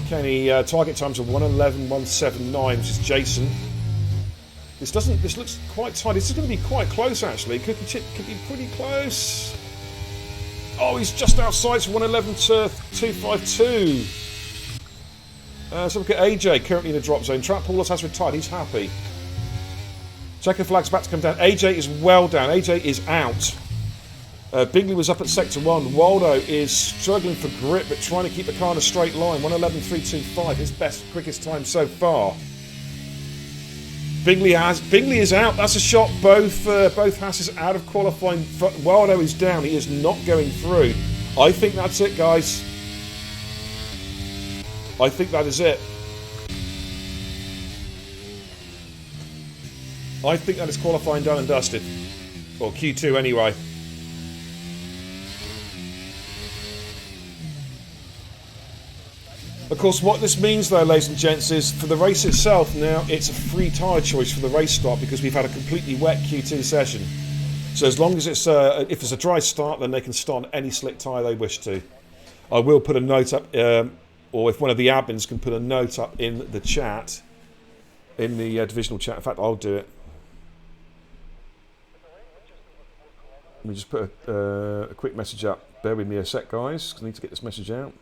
Kenny, target times are 1:11.179, which is Jason. This looks quite tight. This is going to be quite close, actually. Cookie Chip could be pretty close. Oh, he's just outside. It's 1:11.252. So look at AJ, currently in the drop zone. Trap Paulus has retired. He's happy. Checker flag's about to come down. AJ is well down. AJ is out. Bingley was up at sector 1. Waldo is struggling for grip, but trying to keep the car in a straight line. 1:11.325, his quickest time so far. Bingley is out. That's a shot. Both Hasses out of qualifying. Waldo is down. He is not going through. I think that's it, guys. I think that is it. I think that is qualifying done and dusted. Or Q2 anyway. Of course, what this means, though, ladies and gents, is for the race itself, now it's a free tyre choice for the race start because we've had a completely wet Q2 session. So as long as it's if it's a dry start, then they can start on any slick tyre they wish to. I will put a note up, or if one of the admins can put a note up in the chat, in the divisional chat. In fact, I'll do it. Let me just put a quick message up. Bear with me a sec, guys, because I need to get this message out.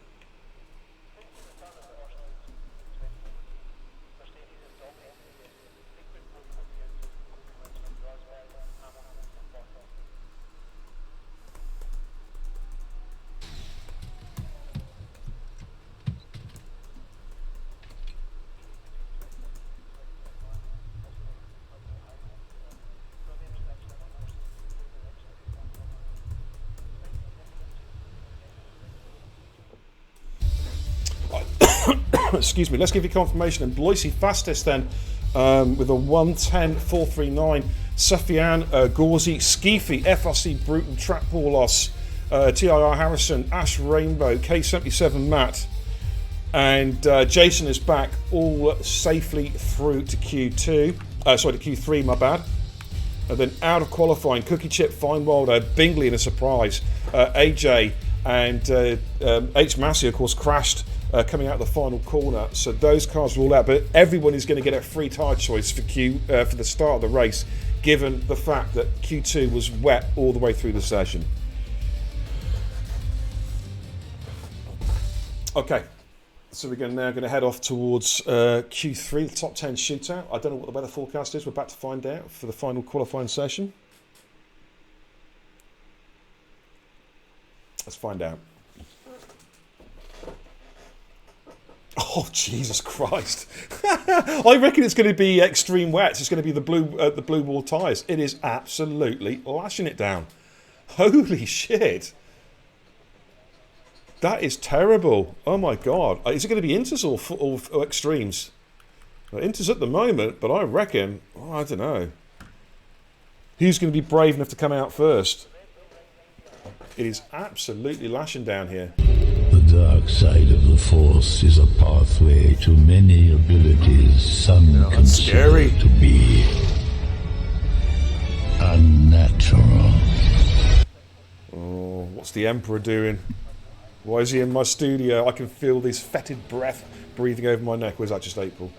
Excuse me, let's give you confirmation. And Bloisey fastest then with a 1:10.439. Sufyan, Gauzy, Skeefy, FRC Bruton, Trap Borlos, TIR Harrison, Ash Rainbow, K77 Matt, and Jason is back, all safely through to Q2. Sorry, to Q3, my bad. And then out of qualifying, Cookie Chip, Fine Wilder, Bingley in a surprise, AJ and H. Massey, of course, crashed coming out of the final corner. So those cars are all out, but everyone is going to get a free tyre choice for for the start of the race, given the fact that Q2 was wet all the way through the session. Okay, so we're now going to head off towards Q3, the top 10 shootout. I don't know what the weather forecast is. We're about to find out for the final qualifying session. Let's find out. Oh, Jesus Christ. I reckon it's going to be extreme wet. It's going to be the blue wall tyres. It is absolutely lashing it down. Holy shit. That is terrible. Oh, my God. Is it going to be inters or extremes? Well, inters at the moment, but I reckon, I don't know. Who's going to be brave enough to come out first? It is absolutely lashing down here. The dark side of the Force is a pathway to many abilities some consider to be unnatural. Oh, what's the Emperor doing? Why is he in my studio? I can feel this fetid breath breathing over my neck. Or is that just April?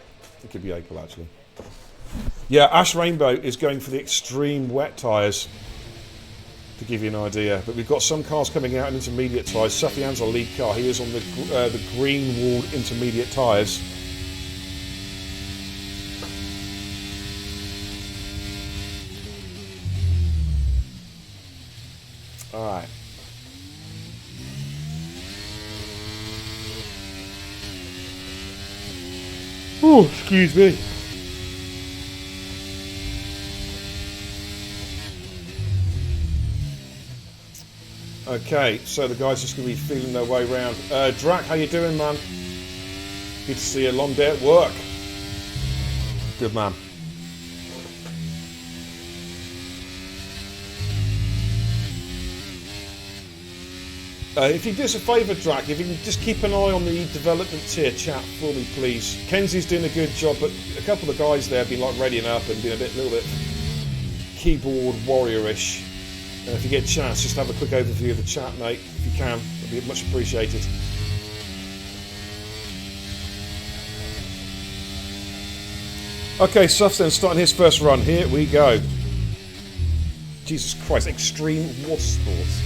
It could be April, actually. Yeah, Ash Rainbow is going for the extreme wet tyres, to give you an idea. But we've got some cars coming out in intermediate tyres. Sufyan's our lead car. He is on the green walled intermediate tyres. Alright. Oh, excuse me. Okay, so the guys just going to be feeling their way around. Drac, how you doing, man? Good to see you. Long day at work. Good man. If you do us a favour, Drac, if you can just keep an eye on the development tier chat for me, please. Kenzie's doing a good job, but a couple of the guys there have been like readying up and being a little bit keyboard warrior-ish. If you get a chance, just have a quick overview of the chat, mate, if you can. It'd be much appreciated. Okay, Suff's then starting his first run. Here we go. Jesus Christ, extreme water sports.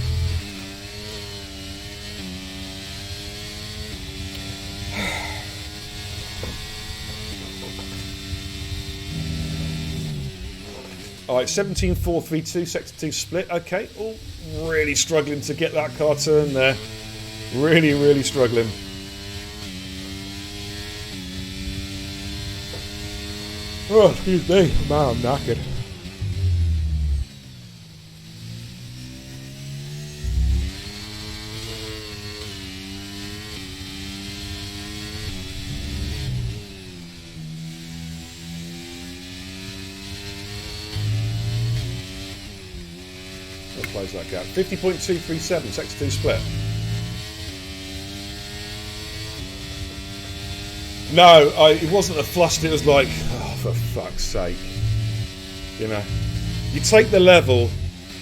Alright, 17.432, sector 2 split. Okay, oh, really struggling to get that car turned there. Really, really struggling. Oh, excuse me. Man, I'm knackered. Close that gap. 50.237, sector 2 split. No, it wasn't a fluster, it was like, oh, for fuck's sake. You know, you take the level,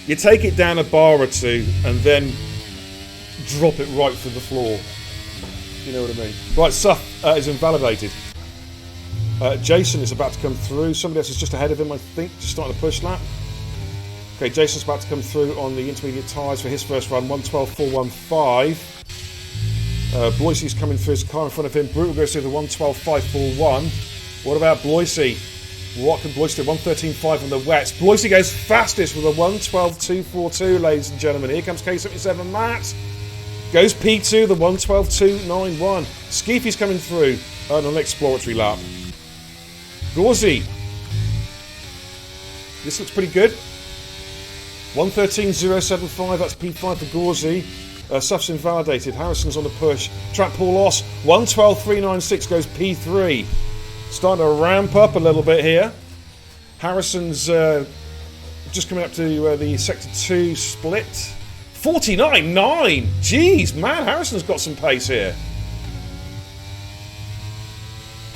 you take it down a bar or two, and then drop it right through the floor. You know what I mean? Right, Suff is invalidated. Jason is about to come through. Somebody else is just ahead of him, I think, just starting a push lap. Okay, Jason's about to come through on the intermediate tyres for his first run, 112.415. Bloisey's coming through his car in front of him. Brutal goes through the 112.541. What about Bloisey? What can Bloisey do? 113.5 on the wets. Bloisey goes fastest with a 112.242, ladies and gentlemen. Here comes K77 Matt. Goes P2, the 112.291. Skeefy's coming through on an exploratory lap. Gauzy. This looks pretty good. 113.075, that's P5 for Gauzy. Suff's invalidated. Harrison's on the push. Trap Paul Loss. 112.396 goes P3. Starting to ramp up a little bit here. Harrison's just coming up to the Sector 2 split. 49.9! Jeez, man, Harrison's got some pace here.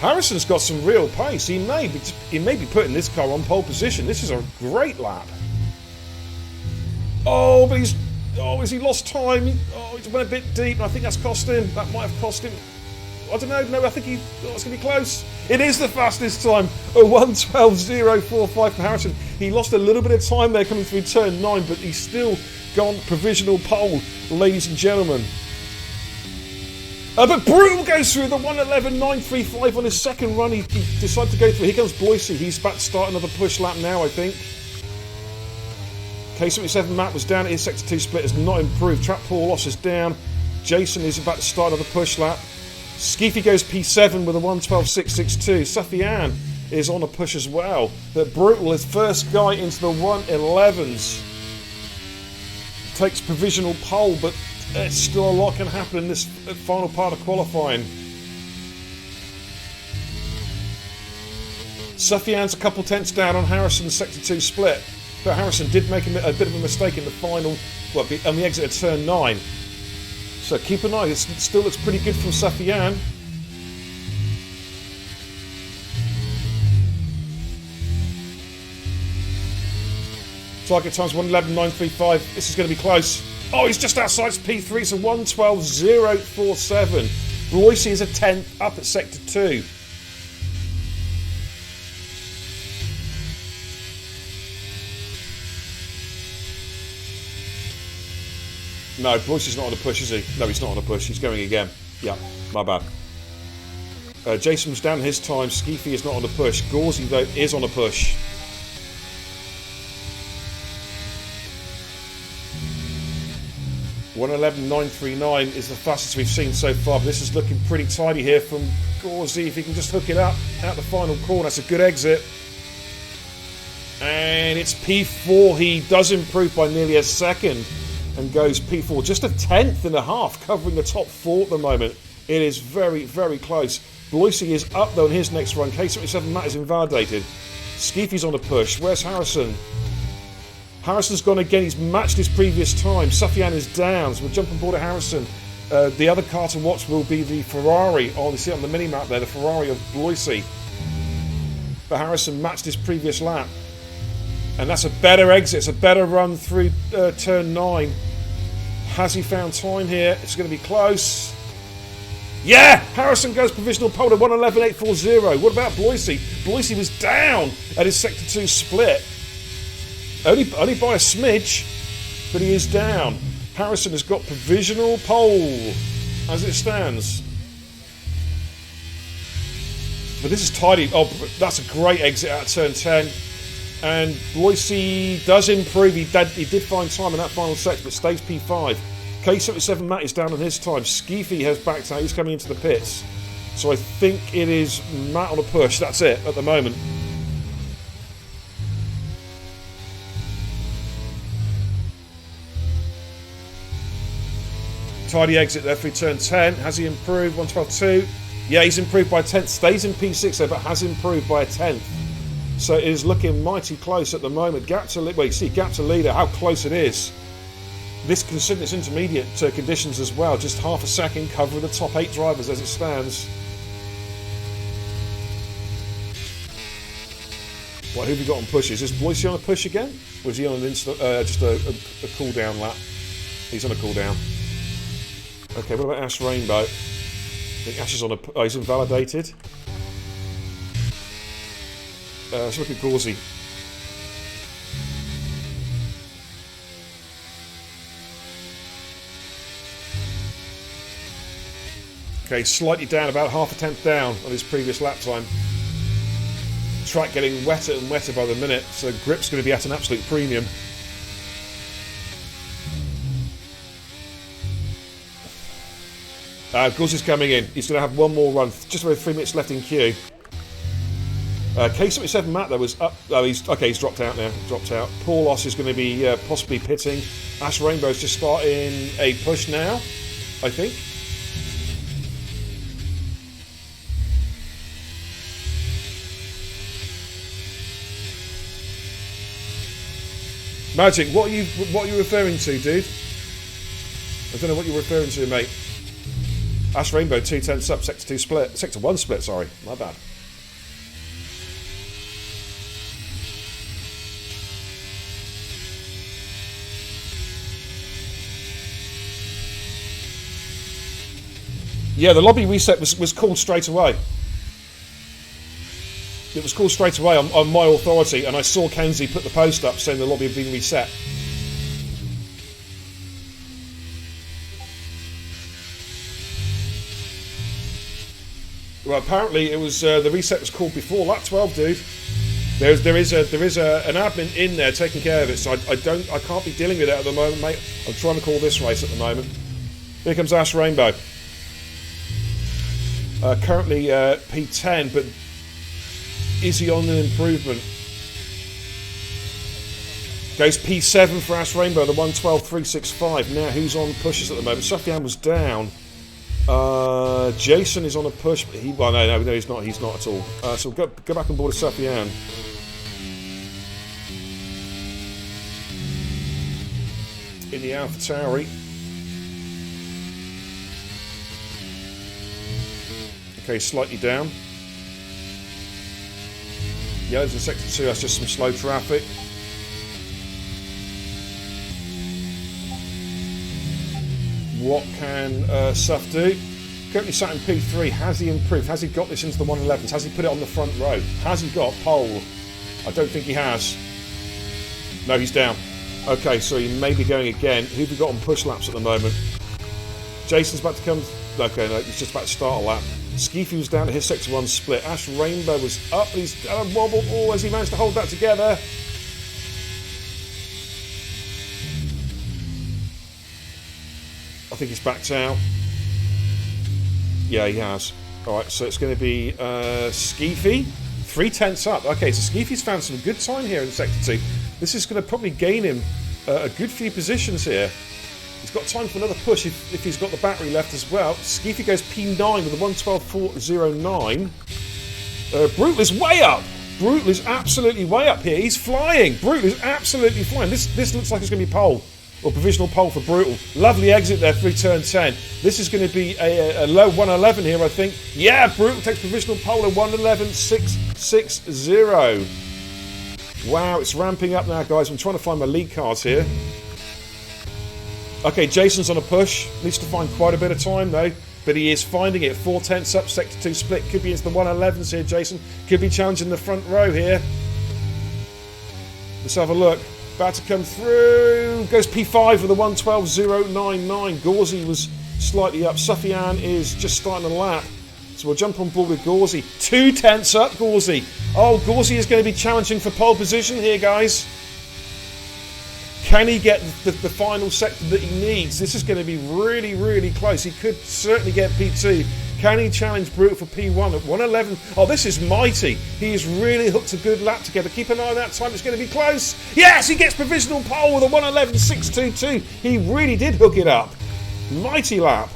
Harrison's got some real pace. He may be putting this car on pole position. This is a great lap. Oh, but has he lost time? He's went a bit deep, and I think that's cost him. That might have cost him. I don't know. No, I think it's going to be close. It is the fastest time. A 112.045 for Harrison. He lost a little bit of time there coming through turn 9, but he's still gone provisional pole, ladies and gentlemen. But Brutal goes through the 111.935 on his second run. He decided to go through. Here comes Bloisey. He's about to start another push lap now, I think. K77 Matt was down at his Sector 2 split, has not improved. Trap Paul Loss is down. Jason is about to start another push lap. Skeefy goes P7 with a 112.662. Sufyan is on a push as well. But Brutal is first guy into the 111s. Takes provisional pole, but there's still a lot can happen in this final part of qualifying. Sufyan's a couple tenths down on Harrison's Sector 2 split. But Harrison did make a bit of a mistake in the final well, on the exit of turn 9. So keep an eye. It still looks pretty good from Safian. Target time's 1:11.935. This is going to be close. Oh, he's just outside. It's P3. It's a 1:12.047. Royce is a 10th up at sector 2. No, Royce is not on a push, is he? No, he's not on a push. He's going again. Yeah, my bad. Jason's down his time. Skeefy is not on a push. Gauzy, though, is on a push. .1:11.939 is the fastest we've seen so far, but this is looking pretty tidy here from Gauzy. If he can just hook it up out the final corner, that's a good exit. And it's P4. He does improve by nearly a second and goes P4, just a 10th and a half, covering the top 4 at the moment. It is very, very close. Bloisey is up though in his next run. K77 Matt is invalidated. Skeefy's on a push. Where's Harrison? Harrison's gone again. He's matched his previous time. Safian is down, so we'll jump on board at Harrison. The other car to watch will be the Ferrari. Oh, you see it on the mini-map there, the Ferrari of Bloisey. But Harrison matched his previous lap. And that's a better exit. It's a better run through turn 9. Has he found time here? It's going to be close. Yeah! Harrison goes provisional pole to 1:11.840. What about Bloisey? Bloisey was down at his sector 2 split. Only by a smidge, but he is down. Harrison has got provisional pole as it stands. But this is tidy. Oh, that's a great exit out of turn 10. And Bloisey does improve. He did find time in that final sector, but stays P5. K77 Matt is down on his time. Skeefy has backed out. He's coming into the pits. So I think it is Matt on a push. That's it at the moment. Tidy exit there through turn 10. Has he improved? 1:12.2. Yeah, he's improved by a 10th. Stays in P6 there, but has improved by a 10th. So it is looking mighty close at the moment. Gap to leader, how close it is. This considering its intermediate conditions as well. Just half a second covering the top 8 drivers as it stands. What, who have we got on pushes? Is Bloisey on a push again? Or is he on an just a cool down lap? He's on a cool down. Okay, what about Ash Rainbow? I think Ash is on a... Oh, he's invalidated. Let's look at Gauzy. Okay, slightly down, about half a tenth down on his previous lap time. Track getting wetter and wetter by the minute, so grip's going to be at an absolute premium. Gauzy's coming in. He's going to have one more run. Just about 3 minutes left in queue. K77 Matt though was up. Oh, he's dropped out now. Dropped out. Paulos is going to be possibly pitting. Ash Rainbow's just starting a push now, I think. Magic, what are you referring to, dude? I don't know what you're referring to, mate. Ash Rainbow 2/10 up, sector 2 split, sector 1 split. Sorry, my bad. Yeah, the lobby reset was called straight away. It was called straight away on my authority, and I saw Kenzie put the post up saying the lobby had been reset. Well, apparently it was the reset was called before lap 12, dude. There is an admin in there taking care of it, so I can't be dealing with it at the moment, mate. I'm trying to call this race at the moment. Here comes Ash Rainbow. Currently P10, but is he on an improvement? Goes P7 for Ash Rainbow, the 1:12.365. Now who's on pushes at the moment? Sufyan was down. Jason is on a push, but no, he's not. He's not at all. So we'll go back on board with Sufyan. in the AlphaTauri. Okay, slightly down. Yellows in sector 2, that's just some slow traffic. What can Suff do? Currently sat in P3. Has he improved? Has he got this into the 111s? Has he put it on the front row? Has he got pole? I don't think he has. No, he's down. Okay, so he may be going again. Who have we got on push laps at the moment? Jason's about to come. Okay, no, he's just about to start a lap. Skeefy was down to his sector 1 split. Ash Rainbow was up. He's wobbled. Oh, has he managed to hold that together? I think he's backed out. Yeah, he has. Alright, so it's going to be Skeefy. 3/10 up. Okay, so Skeefy's found some good time here in Sector 2. This is going to probably gain him a good few positions here. He's got time for another push if he's got the battery left as well. Skeefy goes P9 with a 1:12.409. Brutal is way up. Brutal is absolutely way up here. He's flying. Brutal is absolutely flying. This looks like it's going to be pole. Or provisional pole for Brutal. Lovely exit there through turn 10. This is going to be a low 111 here, I think. Yeah, Brutal takes provisional pole at 111.660. Wow, it's ramping up now, guys. I'm trying to find my lead cards here. Okay, Jason's on a push. Needs to find quite a bit of time, though. But he is finding it. 4/10 up, sector 2 split. Could be into the 111s here, Jason. Could be challenging the front row here. Let's have a look. About to come through. Goes P5 with a 1:12.099. Gauzy was slightly up. Suffian is just starting a lap. So we'll jump on board with Gauzy. 2/10 up, Gauzy. Oh, Gauzy is going to be challenging for pole position here, guys. Can he get the final sector that he needs? This is going to be really, really close. He could certainly get P2. Can he challenge Brutal for P1 at 1:11? Oh, this is mighty. He has really hooked a good lap together. Keep an eye on that time. It's going to be close. Yes, he gets provisional pole with a 1:11.622. He really did hook it up. Mighty lap.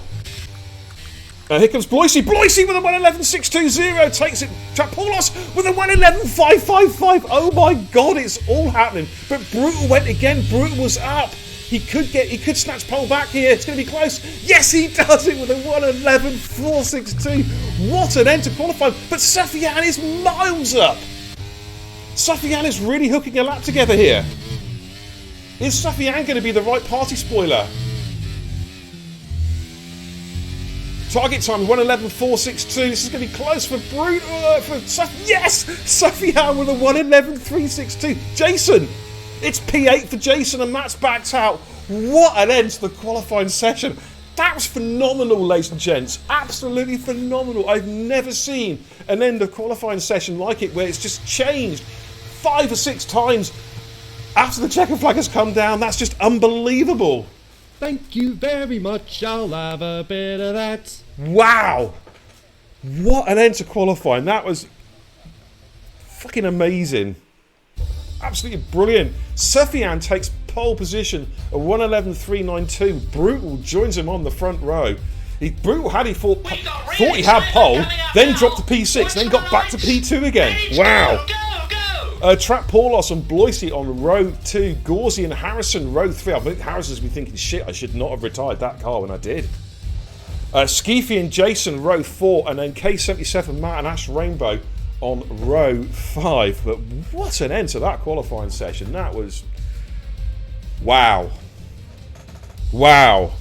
Here comes Bloisey. Bloisey with a 1:11.620. Takes it. Trapoulos with a 1:11.555. Oh my God, it's all happening. But Brutal went again. Brutal was up. He could snatch pole back here. It's going to be close. Yes, he does it with a 1:11.462. What an end to qualifying. But Suffian is miles up. Suffian is really hooking a lap together here. Is Suffian going to be the right party spoiler? Target time 1:11.462. This is going to be close for Yes! Suffian with a 1:11.362. Jason! It's P8 for Jason and Matt's backed out. What an end to the qualifying session. That was phenomenal, ladies and gents. Absolutely phenomenal. I've never seen an end of qualifying session like it where it's just changed 5 or 6 times after the checker flag has come down. That's just unbelievable. Thank you very much. I'll have a bit of that. Wow. What an end to qualifying. That was fucking amazing. Absolutely brilliant. Suffian takes pole position at 1:11.392. Brutal joins him on the front row. Brutal had he thought he had pole, then dropped to P6, then got back to P2 again. Wow. Trapoulos and Bloisey on row 2. Gauzy and Harrison row 3. I think Harrison's been thinking, shit, I should not have retired that car when I did. Skeefy and Jason row 4, and then K77 Matt and Ash Rainbow on row 5. But what an end to that qualifying session. That was... wow. Wow.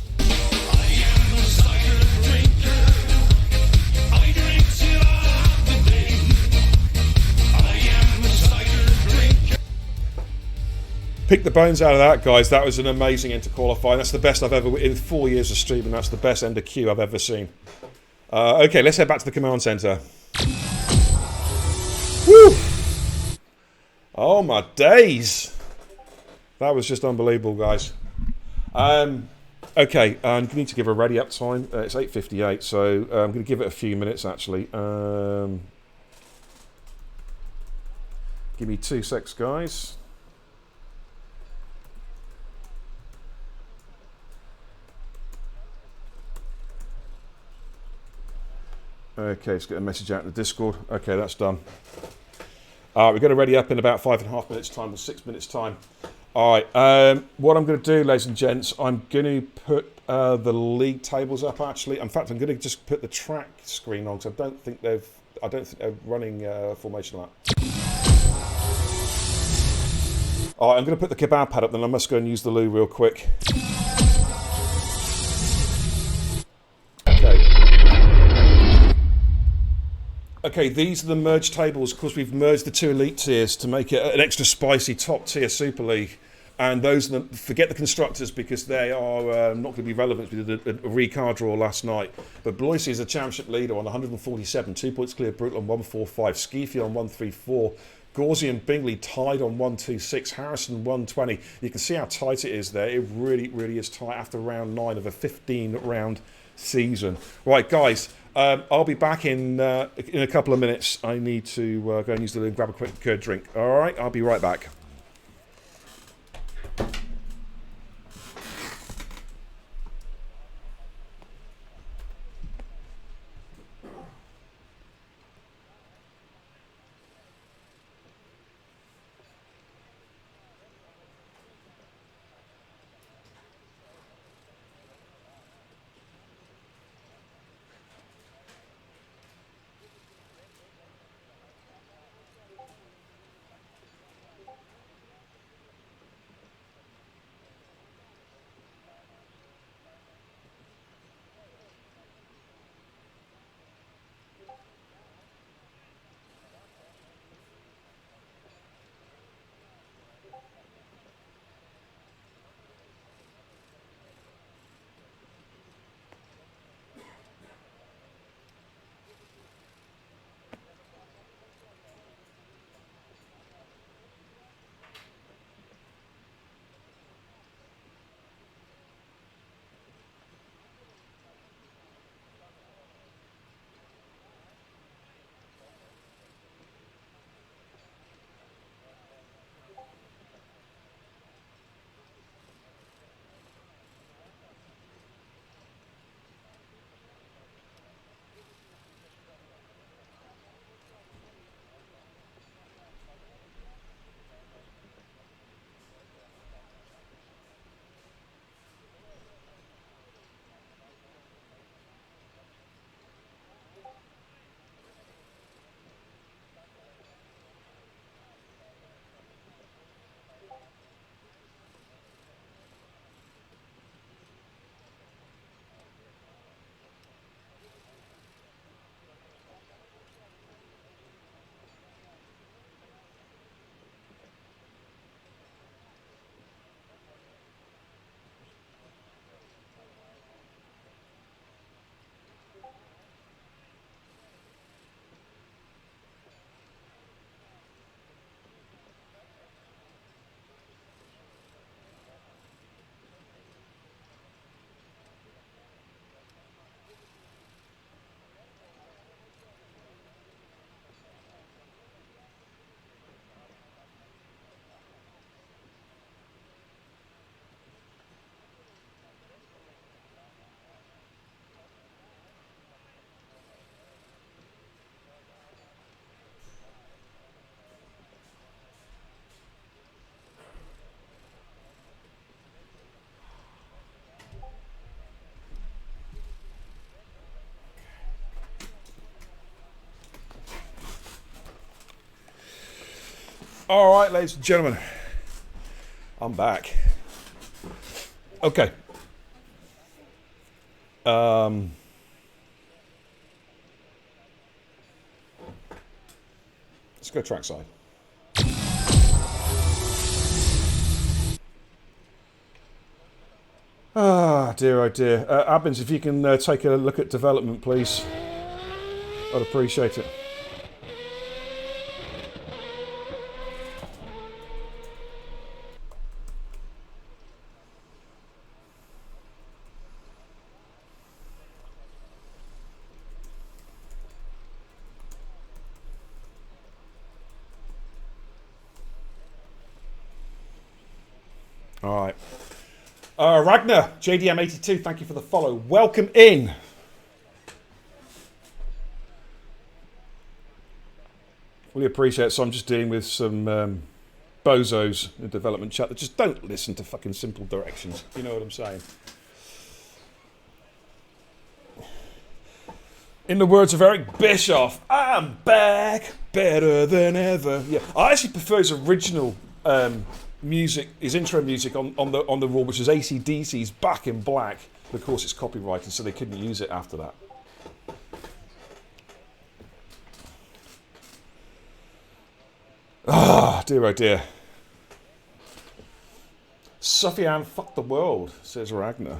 Pick the bones out of that, guys. That was an amazing end to qualifying. That's the best I've ever, in 4 years of streaming, that's the best end of Q I've ever seen. Okay, let's head back to the command centre. Woo! Oh my days! That was just unbelievable, guys. Okay, I need to give a ready up time. It's 8:58, so I'm going to give it a few minutes actually. Give me 2 secs, guys. Okay, let's get a message out in the Discord. Okay, that's done. We're going to ready up in about 5.5 minutes time, or 6 minutes time. All right. What I'm going to do, ladies and gents, I'm going to put the league tables up. Actually, in fact, I'm going to just put the track screen on because I don't think they're running formation like that. All right. I'm going to put the kebab pad up. Then I must go and use the loo real quick. Okay, these are the merged tables. Of course, we've merged the 2 elite tiers to make it an extra spicy top tier Super League. And those are forget the constructors because they are not going to be relevant. We did a recard draw last night. But Bloise is a championship leader on 147, 2 points clear. Brutal on 145, Skeefy on 134. Gauzy and Bingley tied on 126, Harrison 120. You can see how tight it is there. It really, really is tight after round 9 of a 15-round season. Right, guys. I'll be back in a couple of minutes. I need to go and use the loo and grab a quick drink. All right, I'll be right back. All right, ladies and gentlemen, I'm back. Okay. Let's go trackside. Ah, dear, oh dear. Abbins, if you can take a look at development, please. I'd appreciate it. All right. Ragnar, JDM82, thank you for the follow. Welcome in. Really appreciate it. So I'm just dealing with some bozos in development chat that just don't listen to fucking simple directions. You know what I'm saying? In the words of Eric Bischoff, I'm back, better than ever. Yeah, I actually prefer his original music, his intro music on the Raw, which is AC/DC's Back in Black. But of course, it's copyrighted, so they couldn't use it after that. Ah, dear oh dear. Sufjan fucked the world, says Ragnar.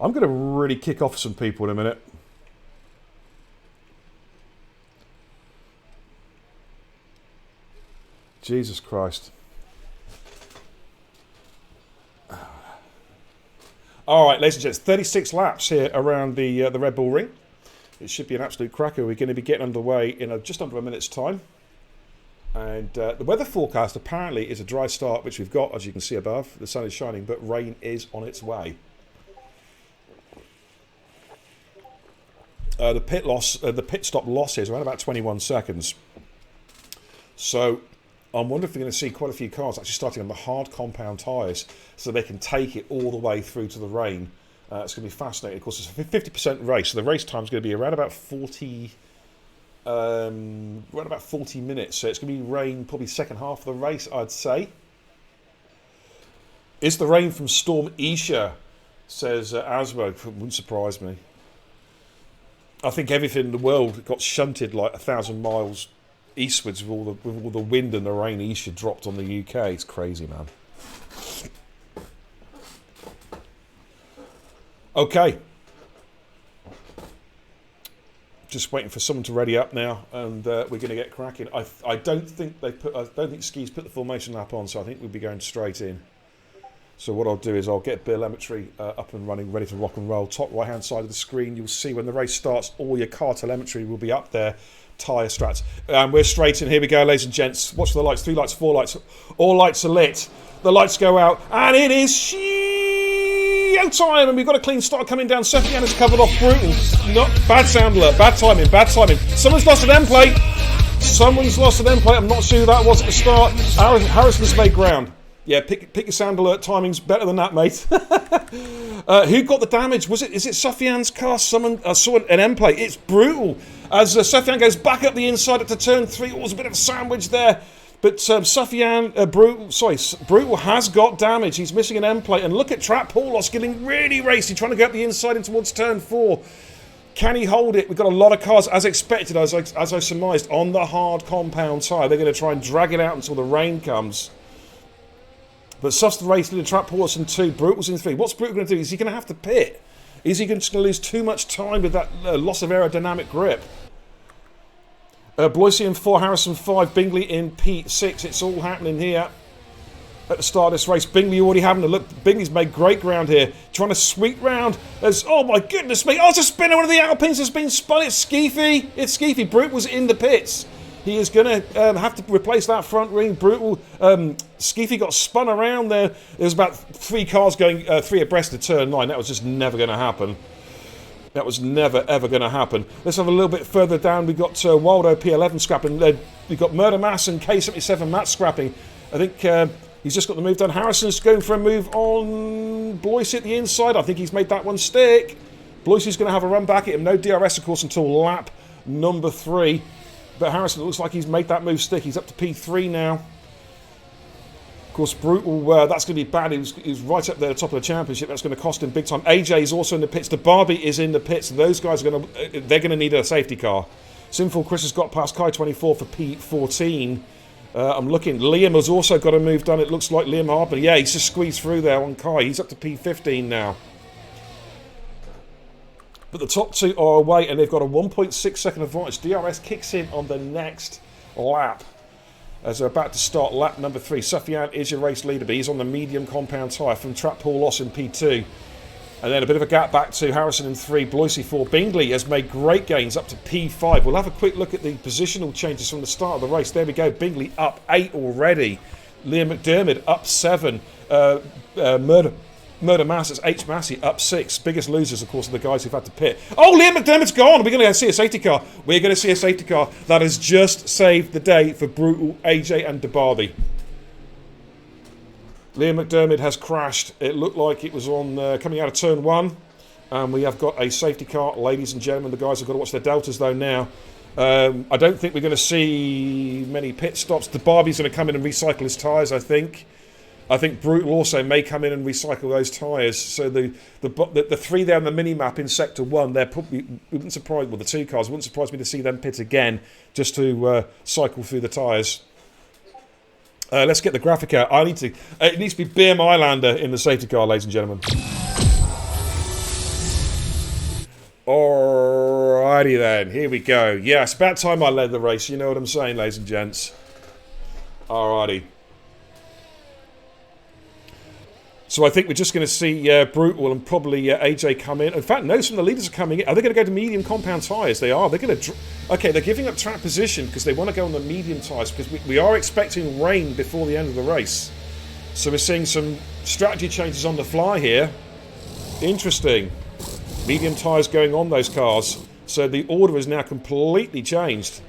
I'm going to really kick off some people in a minute. Jesus Christ. All right, ladies and gents, 36 laps here around the Red Bull Ring. It should be an absolute cracker. We're going to be getting underway in just under a minute's time. And the weather forecast apparently is a dry start, which we've got, as you can see above. The sun is shining, but rain is on its way. The pit stop loss is around about 21 seconds. So I'm wondering if we're going to see quite a few cars actually starting on the hard compound tyres so they can take it all the way through to the rain. It's going to be fascinating. Of course, it's a 50% race, so the race time is going to be around about 40 minutes. So it's going to be rain probably second half of the race, I'd say. Is the rain from Storm Isha, says Asmo. Wouldn't surprise me. I think everything in the world got shunted like 1,000 miles eastwards with all the wind and the rain Isha dropped on the UK. It's crazy, man. Okay. Just waiting for someone to ready up now, and we're going to get cracking. I don't think Ski's put the formation lap on, so I think we'll be going straight in. So what I'll do is I'll get telemetry up and running, ready to rock and roll. Top right-hand side of the screen, you'll see when the race starts, all your car telemetry will be up there. Tyre strats. And we're straight in. Here we go, ladies and gents. Watch the lights. 3 lights, 4 lights. All lights are lit. The lights go out, and it is time. And we've got a clean start coming down. Sufjan has covered off brutal. Not bad sound alert. Bad timing. Bad timing. Someone's lost an end plate. Someone's lost an end plate. I'm not sure who that was at the start. Harrison's made ground. Yeah, pick your sound alert timings better than that, mate. Who got the damage? Is it Sufjan's car? Someone saw an end plate. It's brutal. As Sufjan goes back up the inside to turn 3, it was a bit of a sandwich there. But Sufjan, Brutal has got damage. He's missing an end plate. And look at Trap Paulos getting really racy, trying to go up the inside in towards turn 4. Can he hold it? We've got a lot of cars, as expected, as I surmised, on the hard compound tyre. They're going to try and drag it out until the rain comes. But Suff's the race leader, Trap Paulos in 2, Brutal's in 3. What's Brutal going to do? Is he going to have to pit? Is he just going to lose too much time with that loss of aerodynamic grip? Bloisey in 4, Harrison 5, Bingley in P6. It's all happening here at the start of this race. Bingley already having a look. Bingley's made great ground here. Trying to sweep round. Oh my goodness me. Oh, it's a spinner. One of the Alpines has been spun. It's Skeefy. It's Skeefy. Brutal was in the pits. He is going to have to replace that front ring. Brutal. Skeefy got spun around there. There was about 3 cars going 3 abreast to turn 9. That was just never going to happen. That was never, ever going to happen. Let's have a little bit further down. We've got Waldo P11 scrapping. We've got Murder Mass and K77 Matt scrapping. I think he's just got the move done. Harrison's going for a move on Bloisey at the inside. I think he's made that one stick. Bloisey's going to have a run back at him. No DRS, of course, until lap number 3. But Harrison, it looks like he's made that move stick. He's up to P3 now. Of course, Brutal, that's going to be bad. He was right up there at the top of the championship. That's going to cost him big time. AJ is also in the pits. The Barbie is in the pits. Those guys are they're going to need a safety car. Sinful Chris has got past Kai 24 for P14. I'm looking. Liam has also got a move done. It looks like Liam Harper. Yeah, he's just squeezed through there on Kai. He's up to P15 now. But the top 2 are away, and they've got a 1.6 second advantage. DRS kicks in on the next lap. As they're about to start lap number 3. Sufjan is your race leader, but he's on the medium compound tyre from Trap Paulos in P2. And then a bit of a gap back to Harrison in 3, Bloisey 4. Bingley has made great gains up to P5. We'll have a quick look at the positional changes from the start of the race. There we go. Bingley up 8 already. Liam McDermott up 7. Murder Masters, H. Massey up 6. Biggest losers, of course, are the guys who've had to pit. Oh, Liam McDermott's gone. We're going to see a safety car. We're going to see a safety car that has just saved the day for Brutal, AJ, and DeBarby. Liam McDermott has crashed. It looked like it was on coming out of turn 1. And we have got a safety car. Ladies and gentlemen, the guys have got to watch their deltas, though, now. I don't think we're going to see many pit stops. DeBarby's going to come in and recycle his tyres, I think. I think Brutal also may come in and recycle those tyres. So the 3 there on the mini-map in Sector 1, they're probably, wouldn't surprise, well, the 2 cars, wouldn't surprise me to see them pit again just to cycle through the tyres. Let's get the graphic out. It needs to be Beer Mylander in the safety car, ladies and gentlemen. Alrighty then, here we go. Yeah, it's about time I led the race, you know what I'm saying, ladies and gents. Alrighty. So I think we're just going to see Brutal and probably AJ come in. In fact, no, some of the leaders are coming in. Are they going to go to medium compound tyres? They are. They're going to... Okay, they're giving up track position because they want to go on the medium tyres because we are expecting rain before the end of the race. So we're seeing some strategy changes on the fly here. Interesting. Medium tyres going on those cars. So the order is now completely changed.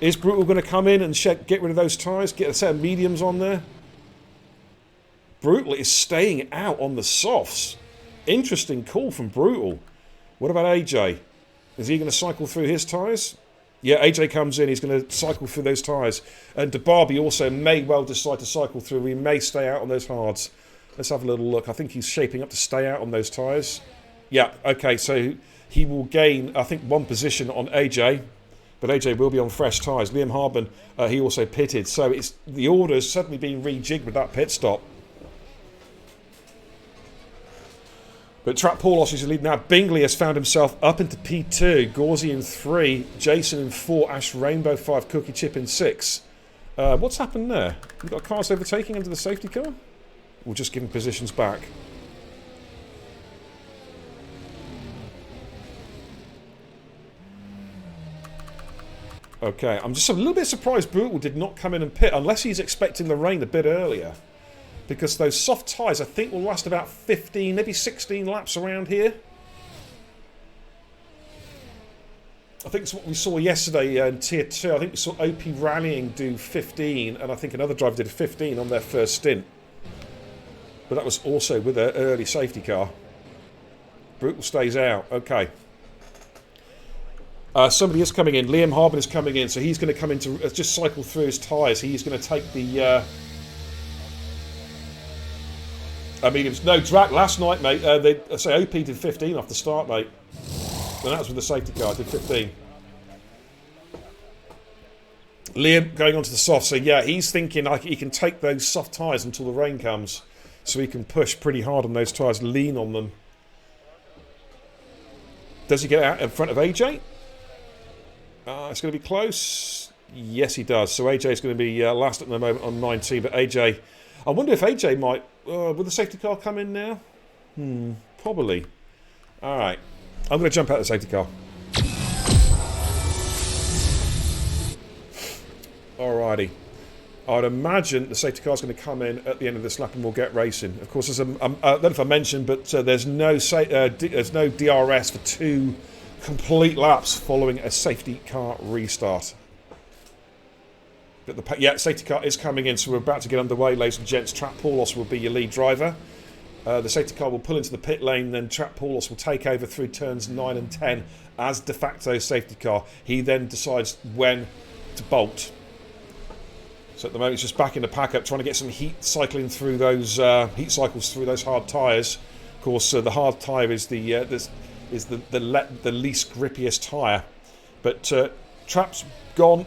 Is Brutal going to come in and get rid of those tyres? Get a set of mediums on there? Brutal is staying out on the softs. Interesting call from Brutal. What about AJ? Is he going to cycle through his tyres? Yeah, AJ comes in. He's going to cycle through those tyres. And DeBarby also may well decide to cycle through. He may stay out on those hards. Let's have a little look. I think he's shaping up to stay out on those tyres. Yeah, okay, so he will gain, I think, 1 position on AJ. But AJ will be on fresh tyres. Liam Harbin, he also pitted. So the order's suddenly being rejigged with that pit stop. But Trap Paulos is lead now. Bingley has found himself up into P2. Gauzy in 3. Jason in 4. Ash Rainbow 5. Cookie Chip in 6. What's happened there? We've got cars overtaking into the safety car? We'll just give them positions back. Okay, I'm just a little bit surprised Brutal did not come in and pit, unless he's expecting the rain a bit earlier. Because those soft tyres, I think, will last about 15, maybe 16 laps around here. I think it's what we saw yesterday in Tier 2. I think we saw OP Rallying do 15, and I think another driver did 15 on their first stint. But that was also with an early safety car. Brutal stays out. Okay. Somebody is coming in. Liam Harbin is coming in, so he's going to come in to just cycle through his tyres. He's going to take the... no, Drac last night, mate. I say OP did 15 off the start, mate. And that was with the safety car. Did 15. Liam going onto the soft. So yeah, he's thinking like he can take those soft tyres until the rain comes, so he can push pretty hard on those tyres, lean on them. Does he get out in front of AJ? It's going to be close. Yes, he does. So AJ is going to be last at the moment on 19. But AJ, I wonder if AJ might. Will the safety car come in now? Probably. All right. I'm going to jump out the safety car. Alrighty. I'd imagine the safety car is going to come in at the end of this lap and we'll get racing. Of course, I don't know if I mentioned, but there's no DRS for 2 complete laps following a safety car restart. But safety car is coming in, so we're about to get underway, ladies and gents. Trap Paulos will be your lead driver. The safety car will pull into the pit lane, then Trap Paulos will take over through turns 9 and 10 as de facto safety car. He then decides when to bolt. So at the moment he's just backing the pack up, trying to get some heat cycling through those heat cycles through those hard tyres. Of course, the hard tyre is the least grippiest tyre. But Trap's gone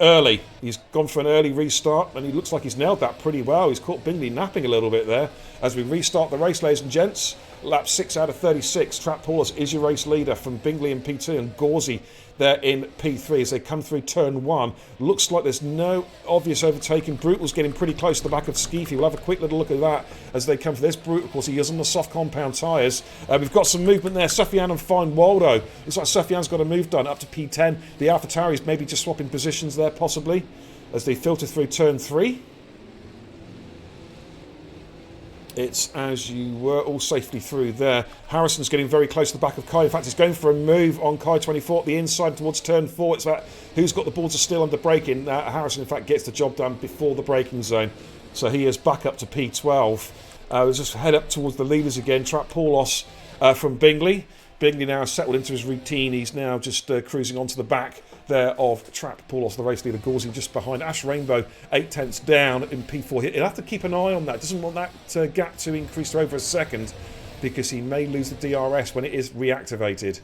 early. He's gone for an early restart, and he looks like he's nailed that pretty well. He's caught Bingley napping a little bit there. As we restart the race, ladies and gents, lap 6 out of 36. Trap Paulos is your race leader from Bingley in P2 and Gauzy there in P3 as they come through turn 1. Looks like there's no obvious overtaking. Brutal's getting pretty close to the back of Skeefy. We'll have a quick little look at that as they come for this. Brutal, of course, he is on the soft compound tyres. We've got some movement there. Sufyan and Fine Waldo. Looks like Sufyan's got a move done up to P10. The AlphaTauris maybe just swapping positions there, possibly, as they filter through turn 3. It's as you were all safely through there. Harrison's getting very close to the back of Kai. In fact, he's going for a move on Kai 24 at the inside towards turn 4. It's about who's got the balls are still under braking. Harrison, in fact, gets the job done before the braking zone. So he is back up to P12. We'll just head up towards the leaders again. Trap Paulos from Bingley. Bingley now has settled into his routine. He's now just cruising onto the back there of Trap Paulos, the race leader. Gauzy just behind. Ash Rainbow 8/10 down in P4. He'll have to keep an eye on that. Doesn't want that gap to increase to over a second because he may lose the DRS when it is reactivated.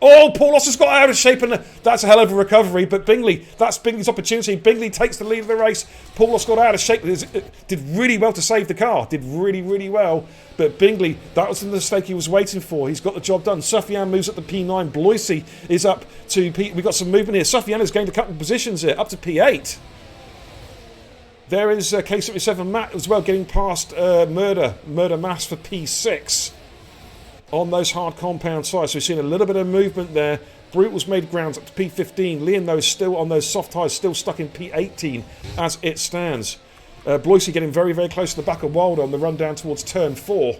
Oh, Paulos has got out of shape, and that's a hell of a recovery. But Bingley, that's Bingley's opportunity. Bingley takes the lead of the race. Paulos got out of shape. Did really well to save the car. Did really, really well. But Bingley, that was the mistake he was waiting for. He's got the job done. Sufyan moves up to P9. Bloisey is up to P... We've got some movement here. Sufyan is gained a couple of positions here, up to P8. There is K77 Matt as well, getting past Murder Mass for P6. On those hard compound tyres. So we've seen a little bit of movement there. Brutal's made grounds up to P15. Liam, though, is still on those soft tyres, still stuck in P18 as it stands. Bloisey getting very, very close to the back of Wilder on the run down towards turn 4.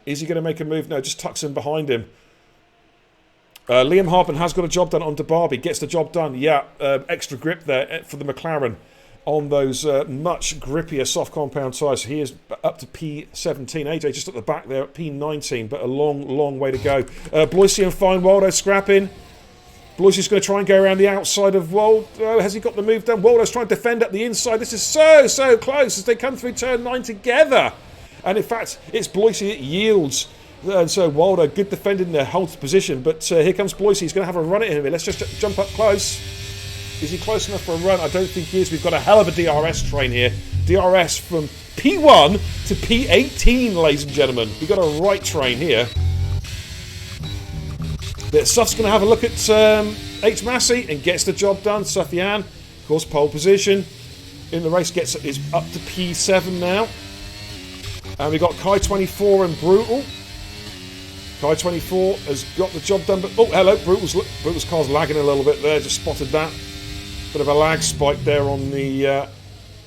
Is he going to make a move? No, just tucks in behind him. Liam Harbin has got a job done on DeBarbie. Gets the job done. Yeah, extra grip there for the McLaren on those much grippier soft compound tyres. He is up to P17. AJ just at the back there at P19, but a long, long way to go. Bloisey and Fine Waldo scrapping. Bloisey's going to try and go around the outside of Waldo. Has he got the move done? Waldo's trying to defend at the inside. This is so close as they come through turn 9 together. And in fact, it's Bloisey that yields. And so Waldo, good defending there, holds position. But here comes Bloisey. He's going to have a run at him. Let's just jump up close. Is he close enough for a run? I don't think he is. We've got a hell of a DRS train here. DRS from P1 to P18, ladies and gentlemen. We've got a right train here. But Suff's going to have a look at H. Massey and gets the job done. Sufyan, of course, pole position in the race, is up to P7 now. And we've got Kai 24 and Brutal. Kai 24 has got the job done, but oh, hello, Brutal's car's lagging a little bit there. Just spotted that. Bit of a lag spike there on the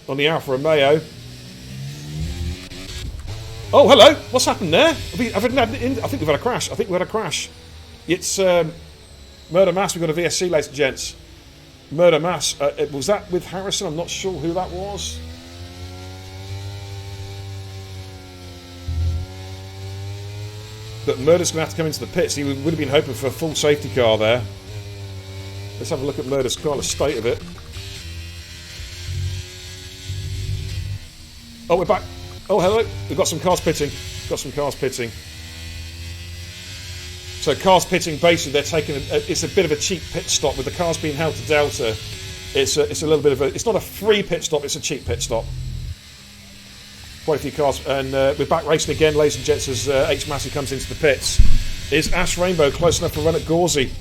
Alfa Romeo. Oh, hello. What's happened there? I think we've had a crash. It's Murder Mass. We've got a VSC, ladies and gents. Murder Mass. Was that with Harrison? I'm not sure who that was. But Murder's going to have to come into the pits. He would have been hoping for a full safety car there. Let's have a look at Murder's car, the state of it. Oh, we're back. Oh, hello. We've got some cars pitting. So cars pitting, basically, they're taking. It's a bit of a cheap pit stop with the cars being held to Delta. It's a little bit of a. It's not a free pit stop. It's a cheap pit stop. Quite a few cars, and we're back racing again, ladies and gents, as H. Massey comes into the pits. Is Ash Rainbow close enough to run at Gauzy?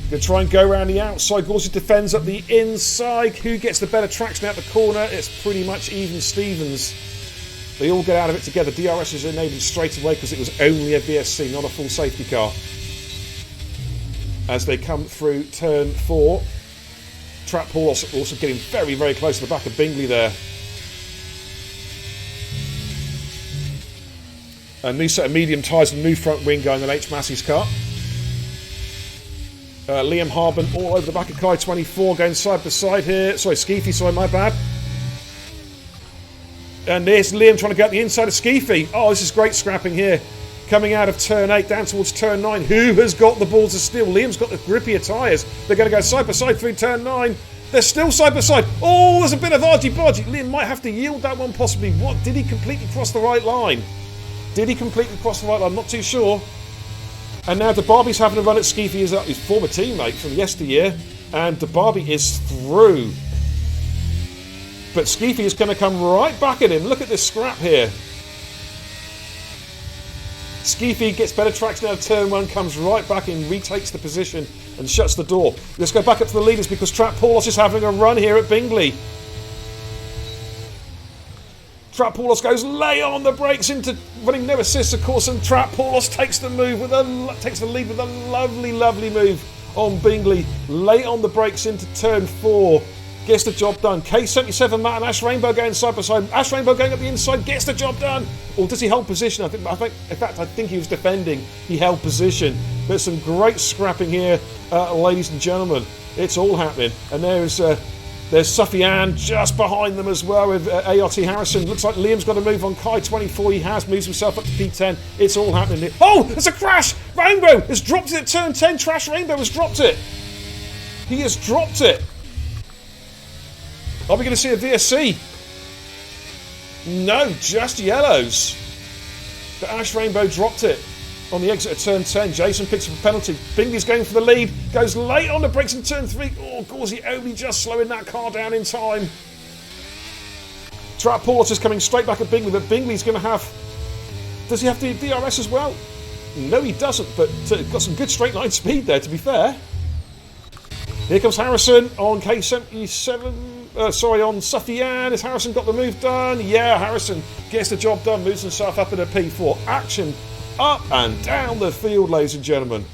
Going to try and go around the outside. Gauzy defends up the inside. Who gets the better traction out the corner? It's pretty much even Stevens. They all get out of it together. DRS is enabled straight away because it was only a VSC, not a full safety car. As they come through turn 4, Trap Paul also getting very, very close to the back of Bingley there. A new set of medium tyres and new front wing going on H. Massey's car. Liam Harbin all over the back of Kai 24, going side by side here. Sorry, Skeefy, sorry, my bad. And there's Liam trying to get the inside of Skeefy. Oh, this is great scrapping here. Coming out of turn 8 down towards turn 9. Who has got the balls of steel? Liam's got the grippier tyres. They're going to go side by side through turn 9. They're still side by side. Oh, there's a bit of argy-bargy. Liam might have to yield that one possibly. What? Did he completely cross the right line? I'm not too sure. And now DeBarbie's having a run at Skeefy, his former teammate from yesteryear. And DeBarbie is through. But Skeefy is going to come right back at him. Look at this scrap here. Skeefy gets better traction out of turn 1, comes right back in, retakes the position and shuts the door. Let's go back up to the leaders because Trap Paulos is having a run here at Bingley. Trap Paulos goes lay on the brakes into running no assists, of course, and Trap Paulos takes the lead with a lovely move on Bingley. Lay on the brakes into turn 4. gets the job done. K77 Matt and Ash Rainbow going side by side. Ash Rainbow going up the inside, gets the job done. Or does he hold position? In fact, I think he was defending. He held position. There's some great scrapping here, ladies and gentlemen. It's all happening. And there's Sufyan just behind them as well with ART Harrison. Looks like Liam's got to move on Kai 24. He has, moves himself up to P10. It's all happening here. Oh, there's a crash! Rainbow has dropped it at turn 10. Trash Rainbow has dropped it. He has dropped it. Are we going to see a VSC? No, just yellows. But Ash Rainbow dropped it on the exit of turn 10. Jason picks up a penalty. Bingley's going for the lead. Goes late on the brakes in turn 3. Oh, Gauzy only just slowing that car down in time. Trap Porter's coming straight back at Bingley, but Bingley's going to have... Does he have the DRS as well? No, he doesn't, but got some good straight line speed there, to be fair. Here comes Harrison on K77... on Sufyan. Has Harrison got the move done? Yeah, Harrison gets the job done, moves himself up in a P4. Action up and down the field, ladies and gentlemen.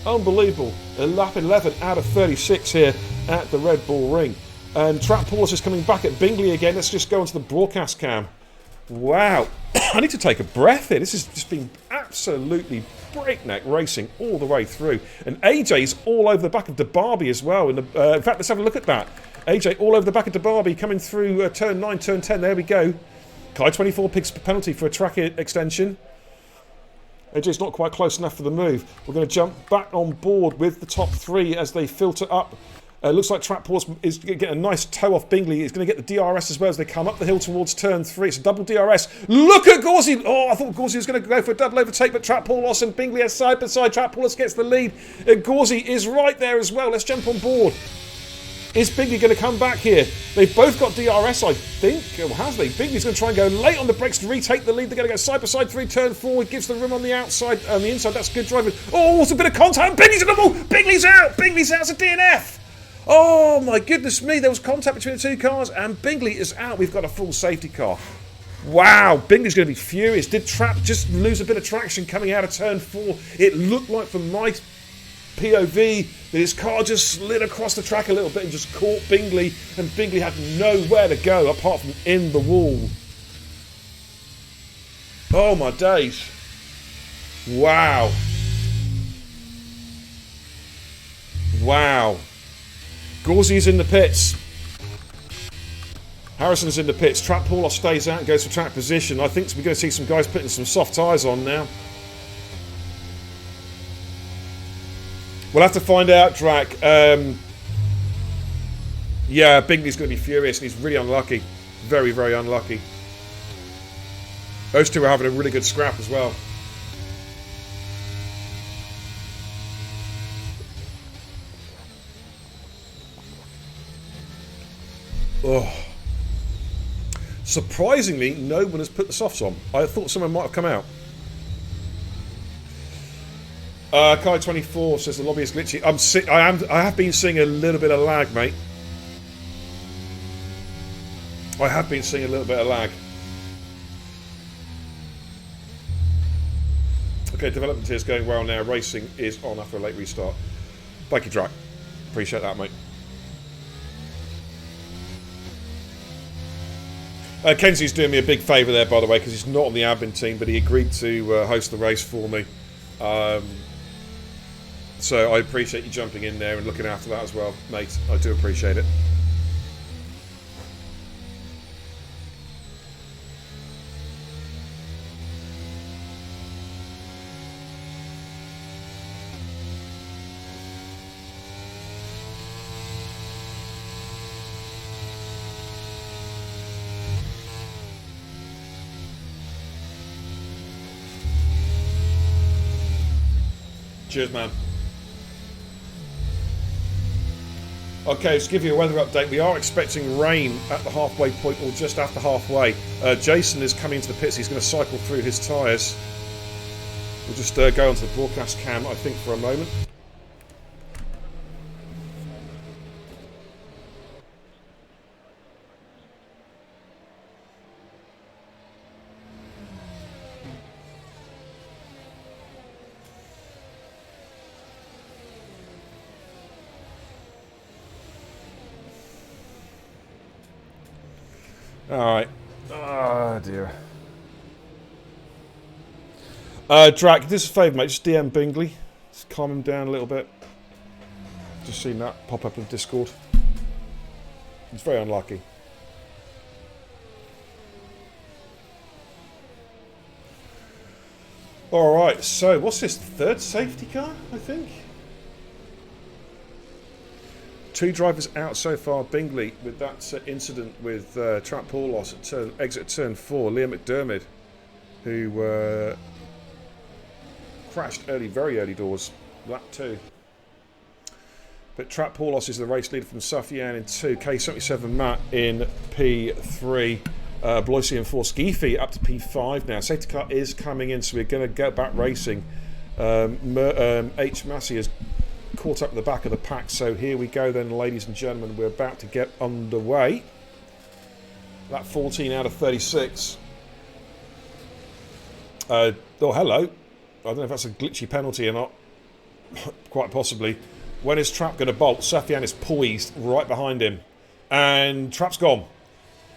Unbelievable. A lap 11 out of 36 here at the Red Bull Ring. And Trap Paulus is coming back at Bingley again. Let's just go onto the broadcast cam. Wow. I need to take a breath here. This has just been absolutely breakneck racing all the way through. And AJ's all over the back of DeBarbie as well. In fact, let's have a look at that. AJ all over the back of DeBarbie coming through turn 9, turn 10. There we go. Kai 24 picks up a penalty for a track extension. AJ's not quite close enough for the move. We're going to jump back on board with the top 3 as they filter up. Looks like Trap Paulus is going to get a nice toe off Bingley. He's going to get the DRS as well as they come up the hill towards turn 3. It's a double DRS. Look at Gauzy. Oh, I thought Gauzy was going to go for a double overtake, but Trap Paulus and Bingley are side by side. Trap Paulus gets the lead. Gauzy is right there as well. Let's jump on board. Is Bingley going to come back here? They've both got DRS, I think. Or has they? Bingley's going to try and go late on the brakes to retake the lead. They're going to go side by side through turn 4. It gives the room on the outside, on the inside. That's good driving. Oh, it's a bit of contact. Bingley's in the ball. Bingley's out. Bingley's out. It's a DNF. Oh, my goodness me. There was contact between the two cars, and Bingley is out. We've got a full safety car. Wow, Bingley's going to be furious. Did Trap just lose a bit of traction coming out of turn 4? It looked like from my POV that his car just slid across the track a little bit and just caught Bingley, and Bingley had nowhere to go apart from in the wall. Oh my days. Wow. Wow. Gauzy's in the pits. Harrison's in the pits. Trap Paulus stays out and goes for track position. I think we're going to see some guys putting some soft tyres on now. We'll have to find out, Drac. Yeah, Bingley's going to be furious, and he's really unlucky. Very, very unlucky. Those two are having a really good scrap as well. Oh. Surprisingly, no one has put the softs on. I thought someone might have come out. Kai 24 says the lobby is glitchy. I have been seeing a little bit of lag, mate. I have been seeing a little bit of lag. Okay, development here is going well now. Racing is on after a late restart. Thank you, Drac. Appreciate that, mate. Kenzie's doing me a big favour there, by the way, because he's not on the admin team, but he agreed to host the race for me. So I appreciate you jumping in there and looking after that as well, mate. I do appreciate it. Cheers, man. Okay, let's give you a weather update. We are expecting rain at the halfway point or just after halfway. Jason is coming into the pits. He's going to cycle through his tyres. We'll just go onto the broadcast cam, I think, for a moment. Alright. Oh, dear. Drac, this is a favour, mate. Just DM Bingley. Just calm him down a little bit. Just seen that pop up in Discord. It's very unlucky. Alright, so what's this? Third safety car, I think? 2 drivers out so far. Bingley with that incident with track Paul loss at exit turn 4. Liam McDermott, who crashed early, very early doors. Lap 2. But Trap Paulos is the race leader from Sufyan in 2. K77 Matt in P3. Bloisy in 4. Skeefy up to P5 now. Safety car is coming in, so we're going to go back racing. H. Massey has caught up at the back of the pack, so here we go then, ladies and gentlemen. We're about to get underway. That 14 out of 36. Oh, hello. I don't know if that's a glitchy penalty or not. Quite possibly. When is Trap going to bolt? Sufyan is poised right behind him. And Trap's gone.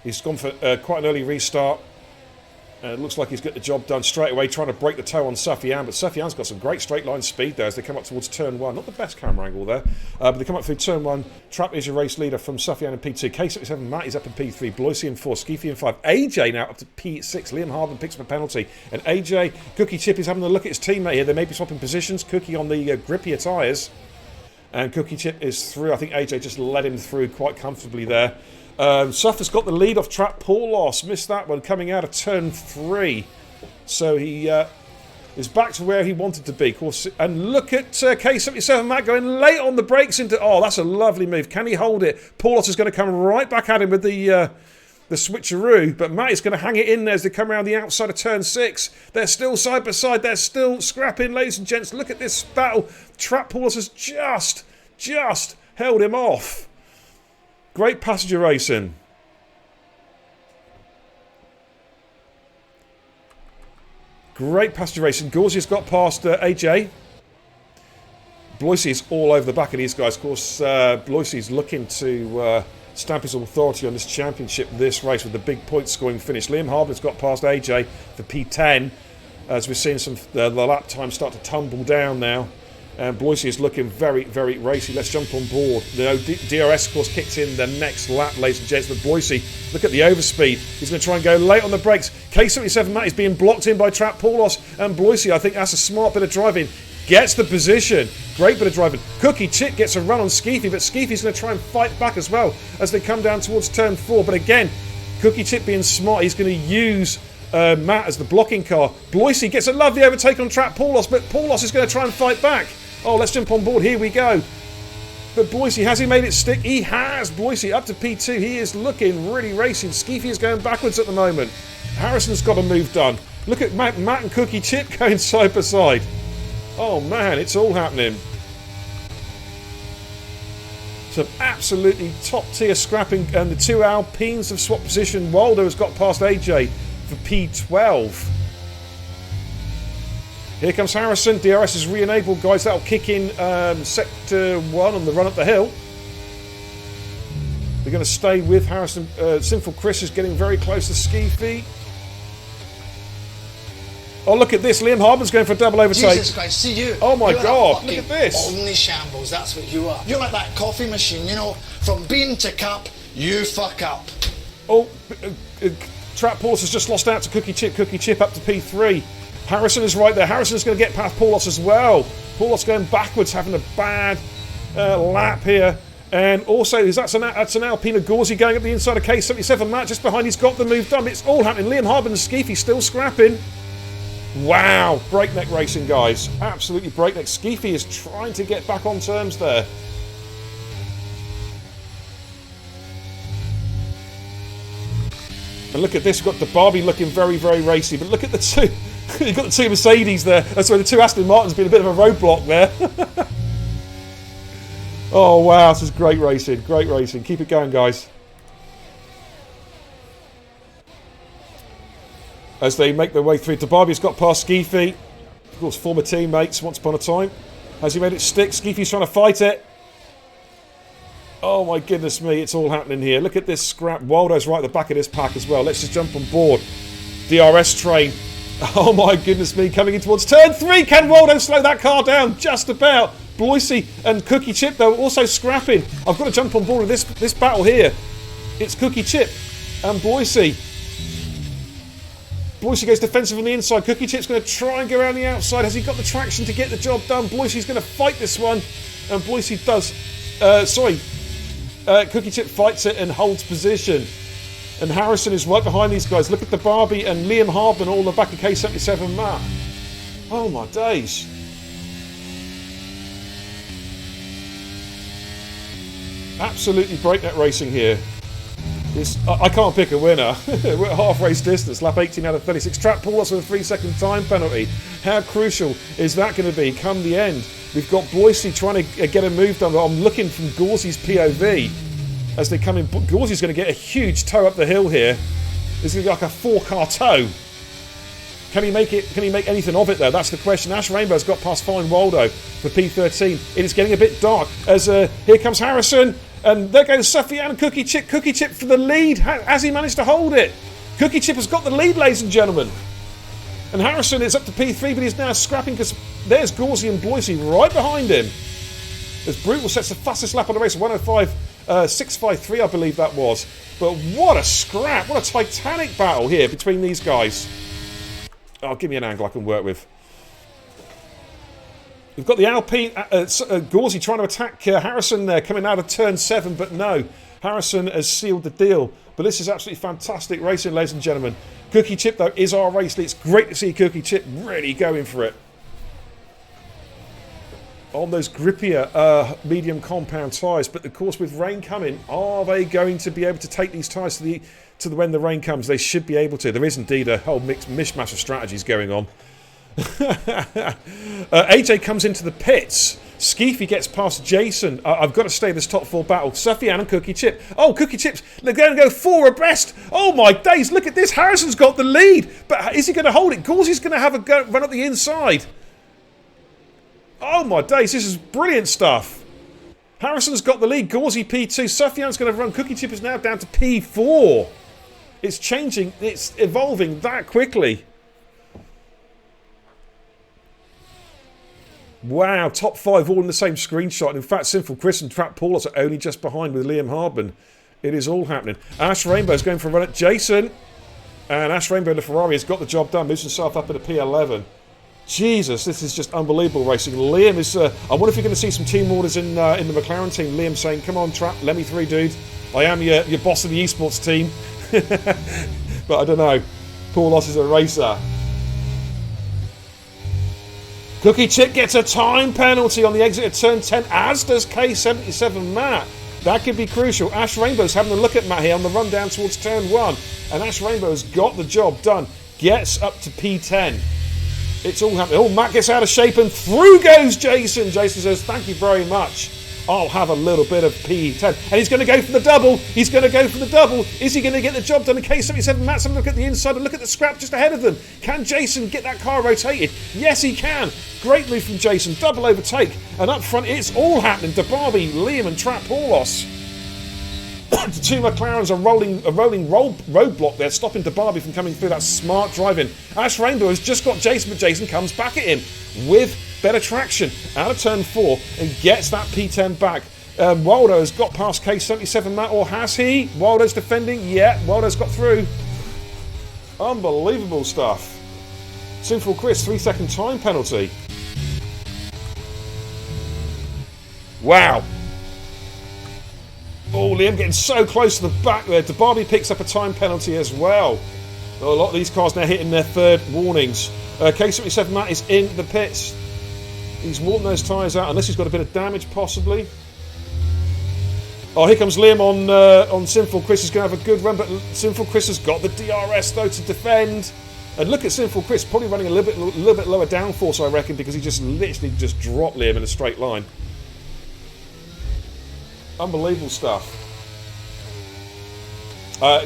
He's gone for quite an early restart. It looks like he's got the job done straight away, trying to break the toe on Sufyan. But Sufyan's got some great straight line speed there as they come up towards turn 1. Not the best camera angle there. But they come up through turn 1. Trap is your race leader from Sufyan in P2. K77 Matt is up in P3. Bloisy in 4. Skeefy in 5. AJ now up to P6. Liam Harden picks up a penalty. And AJ, Cookie Chip is having a look at his teammate here. They may be swapping positions. Cookie on the grippier tyres. And Cookie Chip is through. I think AJ just led him through quite comfortably there. Suff has got the lead off Trap Paulos. Missed that one coming out of turn 3. So he is back to where he wanted to be. Of course, and look at K77 Matt going late on the brakes into... Oh, that's a lovely move. Can he hold it? Paulos is going to come right back at him with the switcheroo. But Matt is going to hang it in there as they come around the outside of turn 6. They're still side by side. They're still scrapping, ladies and gents. Look at this battle. Trap Paulos has just held him off. Great passenger racing. Great passenger racing. Gauzy's got past AJ. Bloisy is all over the back of these guys. Of course, Bloisy's looking to stamp his authority on this championship, this race, with the big point scoring finish. Liam Harbour's got past AJ for P10. As we're seeing some the lap time start to tumble down now. And Bloisy is looking very, very racy. Let's jump on board. The DRS, of course, kicks in the next lap, ladies and gents. But Bloisy, look at the overspeed. He's going to try and go late on the brakes. K77 Matt is being blocked in by Trap Paulos. And Bloisy, I think that's a smart bit of driving. Gets the position. Great bit of driving. Cookie Chip gets a run on Skeefy, but Skeefy's going to try and fight back as well as they come down towards turn 4. But again, Cookie Chip being smart, he's going to use Matt as the blocking car. Bloisy gets a lovely overtake on Trap Paulos, but Paulos is going to try and fight back. Oh, let's jump on board. Here we go. But Bloisy, has he made it stick? He has. Bloisy up to P2. He is looking really racing. Skeefy is going backwards at the moment. Harrison's got a move done. Look at Matt and Cookie Chip going side by side. Oh, man, it's all happening. Some absolutely top-tier scrapping. And the 2 Alpines have swapped position. Waldo has got past AJ for P12. Here comes Harrison. DRS is re-enabled, guys. That'll kick in sector 1 on the run up the hill. They're going to stay with Harrison. Sinful Chris is getting very close to Skeefy. Oh, look at this. Liam Harbour's going for a double overtake. Jesus Christ, see you. Oh my You're God, look at this. Only shambles, that's what you are. You're like that coffee machine, you know, from bean to cup, you fuck up. Oh, Trap Paulos has just lost out to Cookie Chip. Cookie Chip up to P3. Harrison is right there. Harrison's going to get past Paulos as well. Paulos going backwards, having a bad lap here. And also, that's an Alpina Gauzy going up the inside of K77. Matt just behind, he's got the move done. It's all happening. Liam Harbour and Skeefy still scrapping. Wow, breakneck racing, guys. Absolutely breakneck. Skeefy is trying to get back on terms there. And look at this, we've got the Barbie looking very, very racy. But look at the two. You've got the 2 Mercedes there. Sorry, the 2 Aston Martins being a bit of a roadblock there. Oh, wow, this is great racing. Great racing. Keep it going, guys. As they make their way through. Barbie's got past Skeefy. Of course, former teammates once upon a time. Has he made it stick? Skeefy's trying to fight it. Oh my goodness me, it's all happening here. Look at this scrap. Waldo's right at the back of this pack as well. Let's just jump on board. DRS train. Oh my goodness me, coming in towards turn 3. Can Waldo slow that car down? Just about. Bloisey and Cookie Chip, though, also scrapping. I've got to jump on board with this battle here. It's Cookie Chip and Bloisey. Bloisey goes defensive on the inside. Cookie Chip's going to try and go around the outside. Has he got the traction to get the job done? Bloisey's going to fight this one. And Bloisey does. Cookie Chip fights it and holds position. And Harrison is right behind these guys. Look at the Barbie and Liam Hardman all in the back of K77 Matt. Oh my days. Absolutely breakneck racing here. I can't pick a winner. We're at half race distance, lap 18 out of 36. Trap Paul with a 3-second time penalty. How crucial is that going to be come the end? We've got Bloisey trying to get a move done. I'm looking from Gauzy's POV as they come in. Gauzy's going to get a huge tow up the hill here. This is like a 4-car tow. Can he make it? Can he make anything of it though? That's the question. Ash Rainbow's got past Fine Waldo for P13. It is getting a bit dark as here comes Harrison. And there goes Sufyan and Cookie Chip. Cookie Chip for the lead. Has he managed to hold it? Cookie Chip has got the lead, ladies and gentlemen. And Harrison is up to P3, but he's now scrapping because there's Gauzy and Bloisey right behind him. As Brutal sets the fastest lap on the race, 105.653, I believe that was. But what a scrap. What a titanic battle here between these guys. Oh, give me an angle I can work with. We've got the Alpine, Gauzy trying to attack Harrison there, coming out of turn 7, but no. Harrison has sealed the deal. But this is absolutely fantastic racing, ladies and gentlemen. Cookie Chip, though, is our race lead. It's great to see Cookie Chip really going for it. On those grippier medium compound tyres. But of course, with rain coming, are they going to be able to take these tyres to when the rain comes? They should be able to. There is indeed a whole mishmash of strategies going on. AJ comes into the pits. Skeefy gets past Jason. I've got to stay this top 4 battle. Sufyan and Cookie Chip. Oh, Cookie Chip's they're going to go 4 abreast. Oh my days, look at this. Harrison's got the lead. But is he going to hold it? Gauzy's going to have a go, run up the inside. Oh my days, this is brilliant stuff. Harrison's got the lead. Gauzy P2. Sufyan's going to run. Cookie Chip is now down to P4. It's changing. It's evolving that quickly. Wow, top 5 all in the same screenshot. In fact, Sinful Chris and Trap Paulus are only just behind with Liam Hardman. It is all happening. Ash Rainbow's going for a run at Jason. And Ash Rainbow in the Ferrari has got the job done. Moves himself up at a P11. Jesus, this is just unbelievable racing. Liam is... I wonder if you're going to see some team orders in the McLaren team. Liam saying, come on, Trap, let me through, dude. I am your boss of the esports team. But I don't know. Paulos is a racer. Cookie Chip gets a time penalty on the exit of turn 10, as does K77 Matt. That could be crucial. Ash Rainbow's having a look at Matt here on the run down towards turn 1. And Ash Rainbow has got the job done. Gets up to P10. It's all happening. Oh, Matt gets out of shape and through goes Jason. Jason says, thank you very much. I'll have a little bit of P10. And he's going to go for the double. He's going to go for the double. Is he going to get the job done? In K77 Matt's having a look at the inside and look at the scrap just ahead of them. Can Jason get that car rotated? Yes, he can. Great move from Jason. Double overtake. And up front, it's all happening. DeBarbie, Liam and Trap Paulos. The two McLarens are rolling roadblock there, stopping DeBarbie from coming through. That smart driving. Ash Rainbow has just got Jason, but Jason comes back at him with better traction out of turn 4 and gets that P10 back. Waldo has got past K77 Matt, or has he? Waldo's defending. Yeah, Waldo's got through. Unbelievable stuff. Sinful Chris, 3-second time penalty. Wow. Oh, Liam getting so close to the back there. DeBarbie picks up a time penalty as well. A lot of these cars now hitting their 3rd warnings. K77 Matt is in the pits. He's worn those tyres out, unless he's got a bit of damage, possibly. Oh, here comes Liam on Sinful Chris. He's going to have a good run, but Sinful Chris has got the DRS, though, to defend. And look at Sinful Chris, probably running a little bit lower downforce, I reckon, because he just literally just dropped Liam in a straight line. Unbelievable stuff.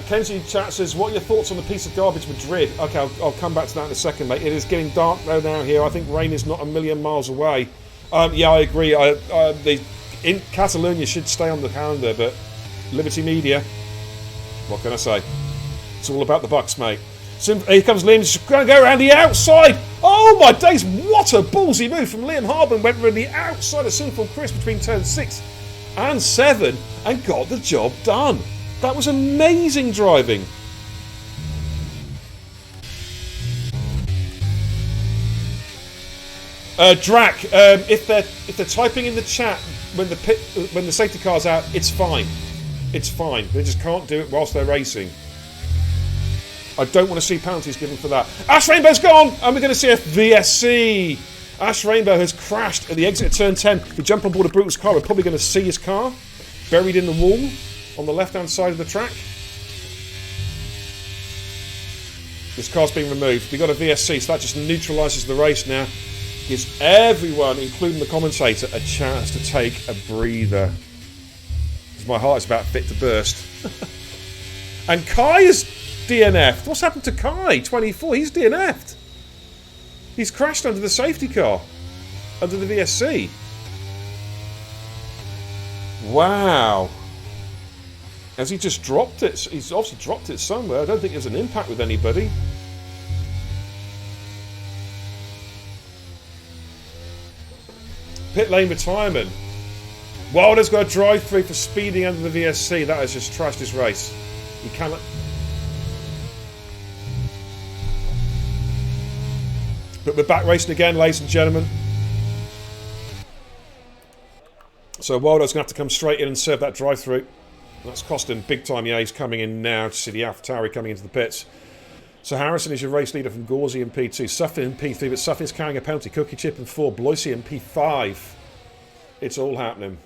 Kenzie chat says, what are your thoughts on the piece of garbage Madrid? Okay, I'll come back to that in a second, mate. It is getting dark though now here. I think rain is not a million miles away. Yeah, I agree. in Catalonia should stay on the calendar, but Liberty Media, what can I say? It's all about the bucks, mate. So here comes Liam, he's going to go around the outside. Oh my days, what a ballsy move from Liam Harbin. Went around the outside of Sinful Chris between turns 6 and 7 and got the job done. That was amazing driving. Drac, if they're typing in the chat when the safety car's out, it's fine. It's fine. They just can't do it whilst they're racing. I don't want to see penalties given for that. Ash Rainbow's gone, and we're going to see a VSC. Ash Rainbow has crashed at the exit of turn 10. If you jump on board a Brutal's car, we're probably going to see his car buried in the wall on the left-hand side of the track. This car's been removed. We've got a VSC, so that just neutralises the race now. Gives everyone, including the commentator, a chance to take a breather. Because my heart is about fit to burst. And Kai is DNF'd. What's happened to Kai? 24. He's DNF'd. He's crashed under the safety car. Under the VSC. Wow. Has he just dropped it? He's obviously dropped it somewhere. I don't think there's an impact with anybody. Pit lane retirement. Wilder's got a drive-through for speeding under the VSC. That has just trashed his race. He cannot... But we're back racing again, ladies and gentlemen. So Wilder's going to have to come straight in and serve that drive-through. That's cost him big time. Yeah, he's coming in now to see the AlphaTauri coming into the pits. So Harrison is your race leader from Gauzy in P2. Suffin in P3, but Suffin's carrying a penalty. Cookie Chip in 4. Bloisy in P5. It's all happening.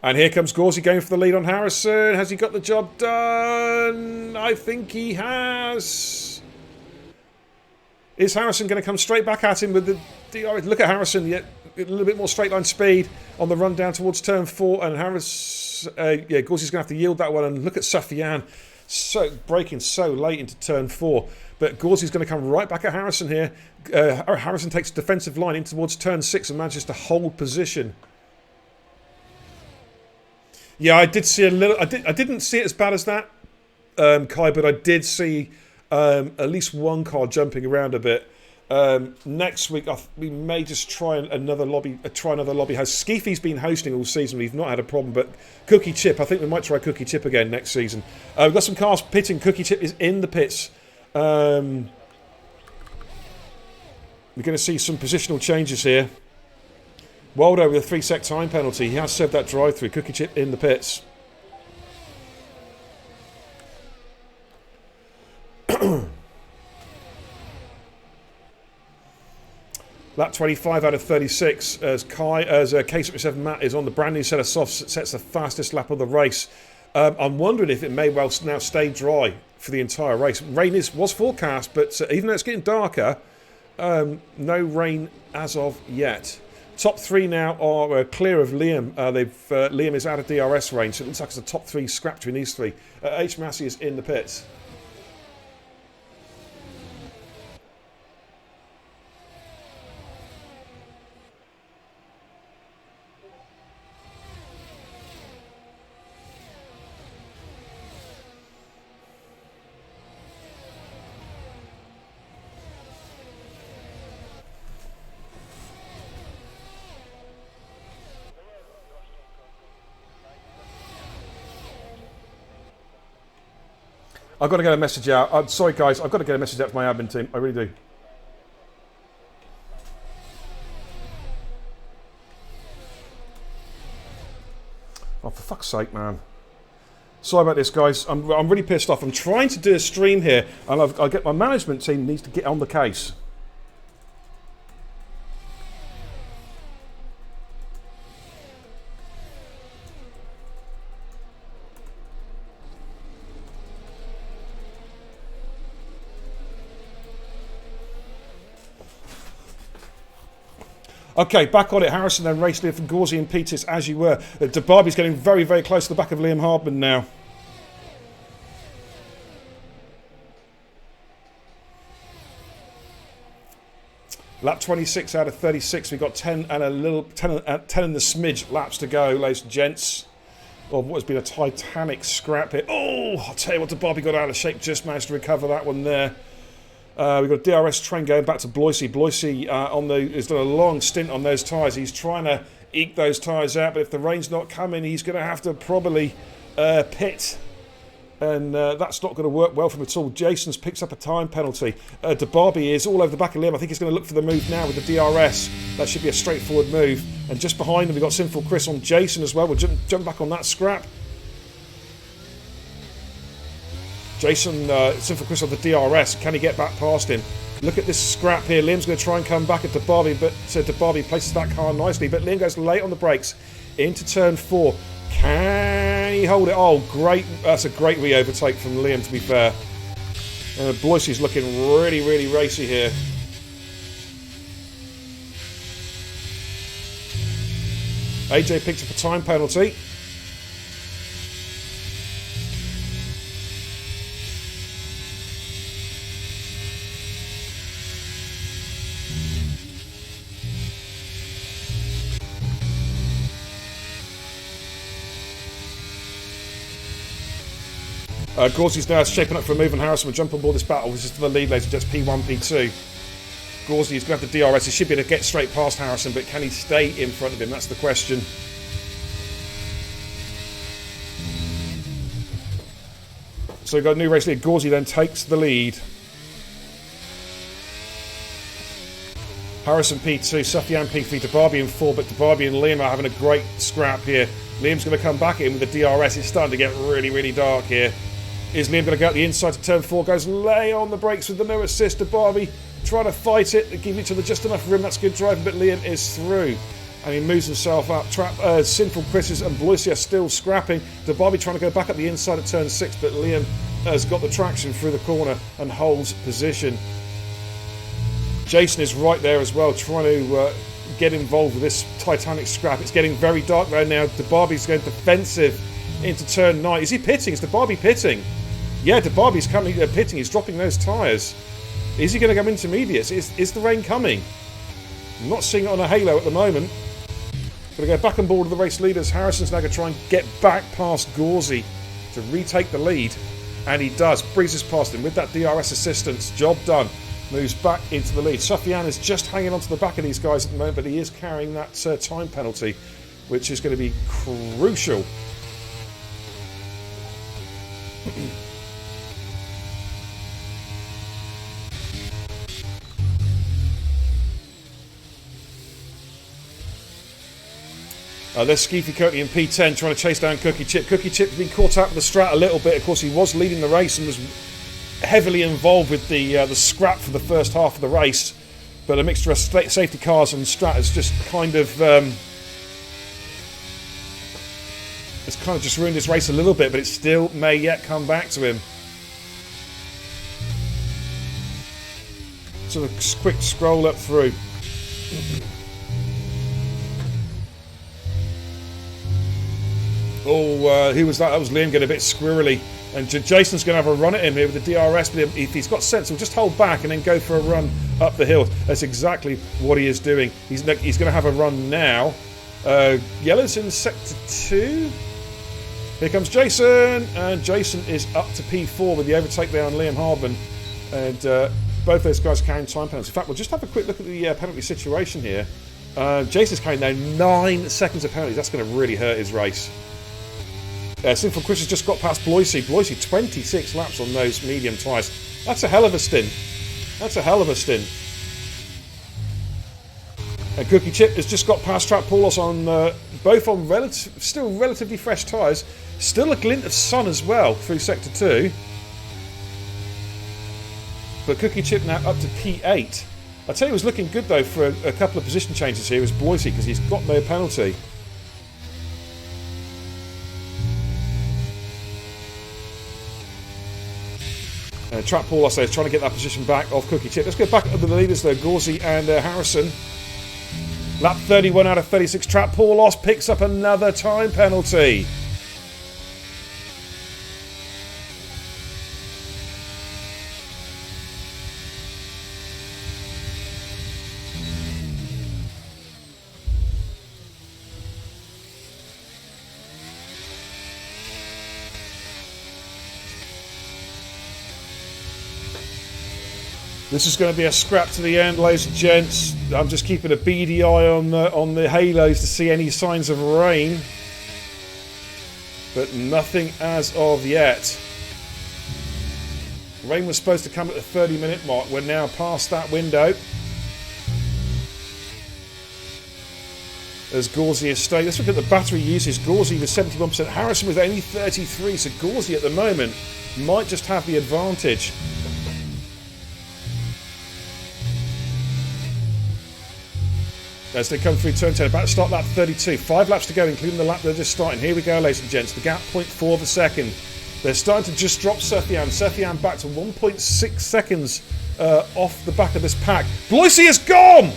And here comes Gauzy going for the lead on Harrison. Has he got the job done? I think he has. Is Harrison going to come straight back at him with the DR? Look at Harrison, a little bit more straight line speed on the run down towards turn 4. And Gauzy's going to have to yield that one. And look at Suffian. So braking so late into turn 4, but Gauzy's going to come right back at Harrison here. Harrison takes a defensive line in towards turn 6 and manages to hold position. Yeah, I did see a little. I didn't see it as bad as that, Kai, but I did see at least one car jumping around a bit. Next week, we may just try another lobby. House. Skeefy's been hosting all season. We've not had a problem, but Cookie Chip. I think we might try Cookie Chip again next season. We've got some cars pitting. Cookie Chip is in the pits. We're going to see some positional changes here. Waldo with a 3-sec time penalty. He has served that drive-through. Cookie Chip in the pits. Lap 25 out of 36 as K77 Matt is on the brand new set of softs, sets the fastest lap of the race. I'm wondering if it may well now stay dry for the entire race. Rain was forecast, but even though it's getting darker, no rain as of yet. Top 3 now are clear of Liam. Liam is out of DRS range, so it looks like it's a top 3 scrap between these 3. H. Massey is in the pits. I've got to get a message out. I'm sorry, guys. I've got to get a message out to my admin team. I really do. Oh, for fuck's sake, man. Sorry about this, guys. I'm really pissed off. I'm trying to do a stream here, and I'll get my management team needs to get on the case. Okay, back on it. Harrison then race leader from Gauzy and Peters, as you were. DeBarby's getting very, very close to the back of Liam Hardman now. Lap 26 out of 36. We've got 10 and the smidge laps to go, ladies and gents. Of what has been a titanic scrap here. Oh, I'll tell you what, Bobby got out of shape. Just managed to recover that one there. We've got a DRS train going back to Bloisey. Bloisey has done a long stint on those tyres. He's trying to eke those tyres out, but if the rain's not coming, he's going to have to probably pit. And that's not going to work well for him at all. Jason's picks up a time penalty. DeBarbie is all over the back of Liam. I think he's going to look for the move now with the DRS. That should be a straightforward move. And just behind him, we've got Sinful Chris on Jason as well. We'll jump back on that scrap. Jason, Sinful Chris on the DRS. Can he get back past him? Look at this scrap here. Liam's going to try and come back at DeBarbie, but DeBarbie places that car nicely. But Liam goes late on the brakes into turn 4. Can he hold it? Oh, great. That's a great re-overtake from Liam, to be fair. Bloisey's looking really, really racy here. AJ picks up a time penalty. Gauzy's now shaping up for a move, and Harrison will jump on board this battle. This is for the lead, ladies and gents, P1, P2. Gauzy's going to have the DRS. He should be able to get straight past Harrison, but can he stay in front of him? That's the question. So we've got a new race lead. Gauzy then takes the lead. Harrison P2, Sufyan P3, DeBarbie in 4, but DeBarbie and Liam are having a great scrap here. Liam's going to come back in with the DRS. It's starting to get really, really dark here. Is Liam going to go out the inside to turn 4? Goes lay on the brakes with the no assist. DeBarbie trying to fight it, give each other just enough room. That's good driving, but Liam is through. And he moves himself up. Sinful Chris's and Bloisey are still scrapping. DeBarbie trying to go back up the inside at turn 6, but Liam has got the traction through the corner and holds position. Jason is right there as well, trying to get involved with this titanic scrap. It's getting very dark there now. DeBarbie's going defensive into turn 9. Is he pitting? Is DeBarbie pitting? Yeah, DeBarbie's coming pitting. He's dropping those tyres. Is he going to go intermediates? Is the rain coming? I'm not seeing it on a halo at the moment. Going to go back on board with the race leaders. Harrison's now going to try and get back past Gauzy to retake the lead. And he does. Breezes past him with that DRS assistance. Job done. Moves back into the lead. Sufyan is just hanging on to the back of these guys at the moment, but he is carrying that time penalty, which is going to be crucial. There's Skeefy Courtney in P10 trying to chase down Cookie Chip. Cookie Chip's been caught out with the strat a little bit. Of course, he was leading the race and was heavily involved with the scrap for the first half of the race, but a mixture of safety cars and strat has just kind of just ruined his race a little bit, but it still may yet come back to him. So a quick scroll up through. Oh, who was that? That was Liam getting a bit squirrely. And Jason's going to have a run at him here with the DRS. But if he's got sense, he'll just hold back and then go for a run up the hill. That's exactly what he is doing. He's going to have a run now. Yellow's in Sector 2. Here comes Jason. And Jason is up to P4 with the overtake there on Liam Hardman. And both those guys carrying time penalties. In fact, we'll just have a quick look at the penalty situation here. Jason's carrying now 9 seconds of penalties. That's going to really hurt his race. Sinful Chris has just got past Bloisey. Bloisey, 26 laps on those medium tyres. That's a hell of a stint. That's a hell of a stint. And Cookie Chip has just got past Trap Paulos on both on still relatively fresh tyres. Still a glint of sun as well through Sector 2. But Cookie Chip now up to P8. I tell you, it was looking good though for a couple of position changes here. It was Bloisey because he's got no penalty. Trap Paul, I say, is trying to get that position back off Cookie Chip. Let's go back up to the leaders though, Gauzy and Harrison. Lap 31 out of 36. Trap Paulos picks up another time penalty. This is going to be a scrap to the end, ladies and gents. I'm just keeping a beady eye on the halos to see any signs of rain. But nothing as of yet. Rain was supposed to come at the 30-minute mark. We're now past that window. As Gauzy is staying. Let's look at the battery usage. Gauzy with 71%. Harrison with only 33%. So Gauzy at the moment might just have the advantage. As they come through turn 10, about to start lap 32. 5 laps to go, including the lap they're just starting. Here we go, ladies and gents. The gap, 0.4 of a second. They're starting to just drop Sufjan. Sufjan back to 1.6 seconds off the back of this pack. Bloise is gone!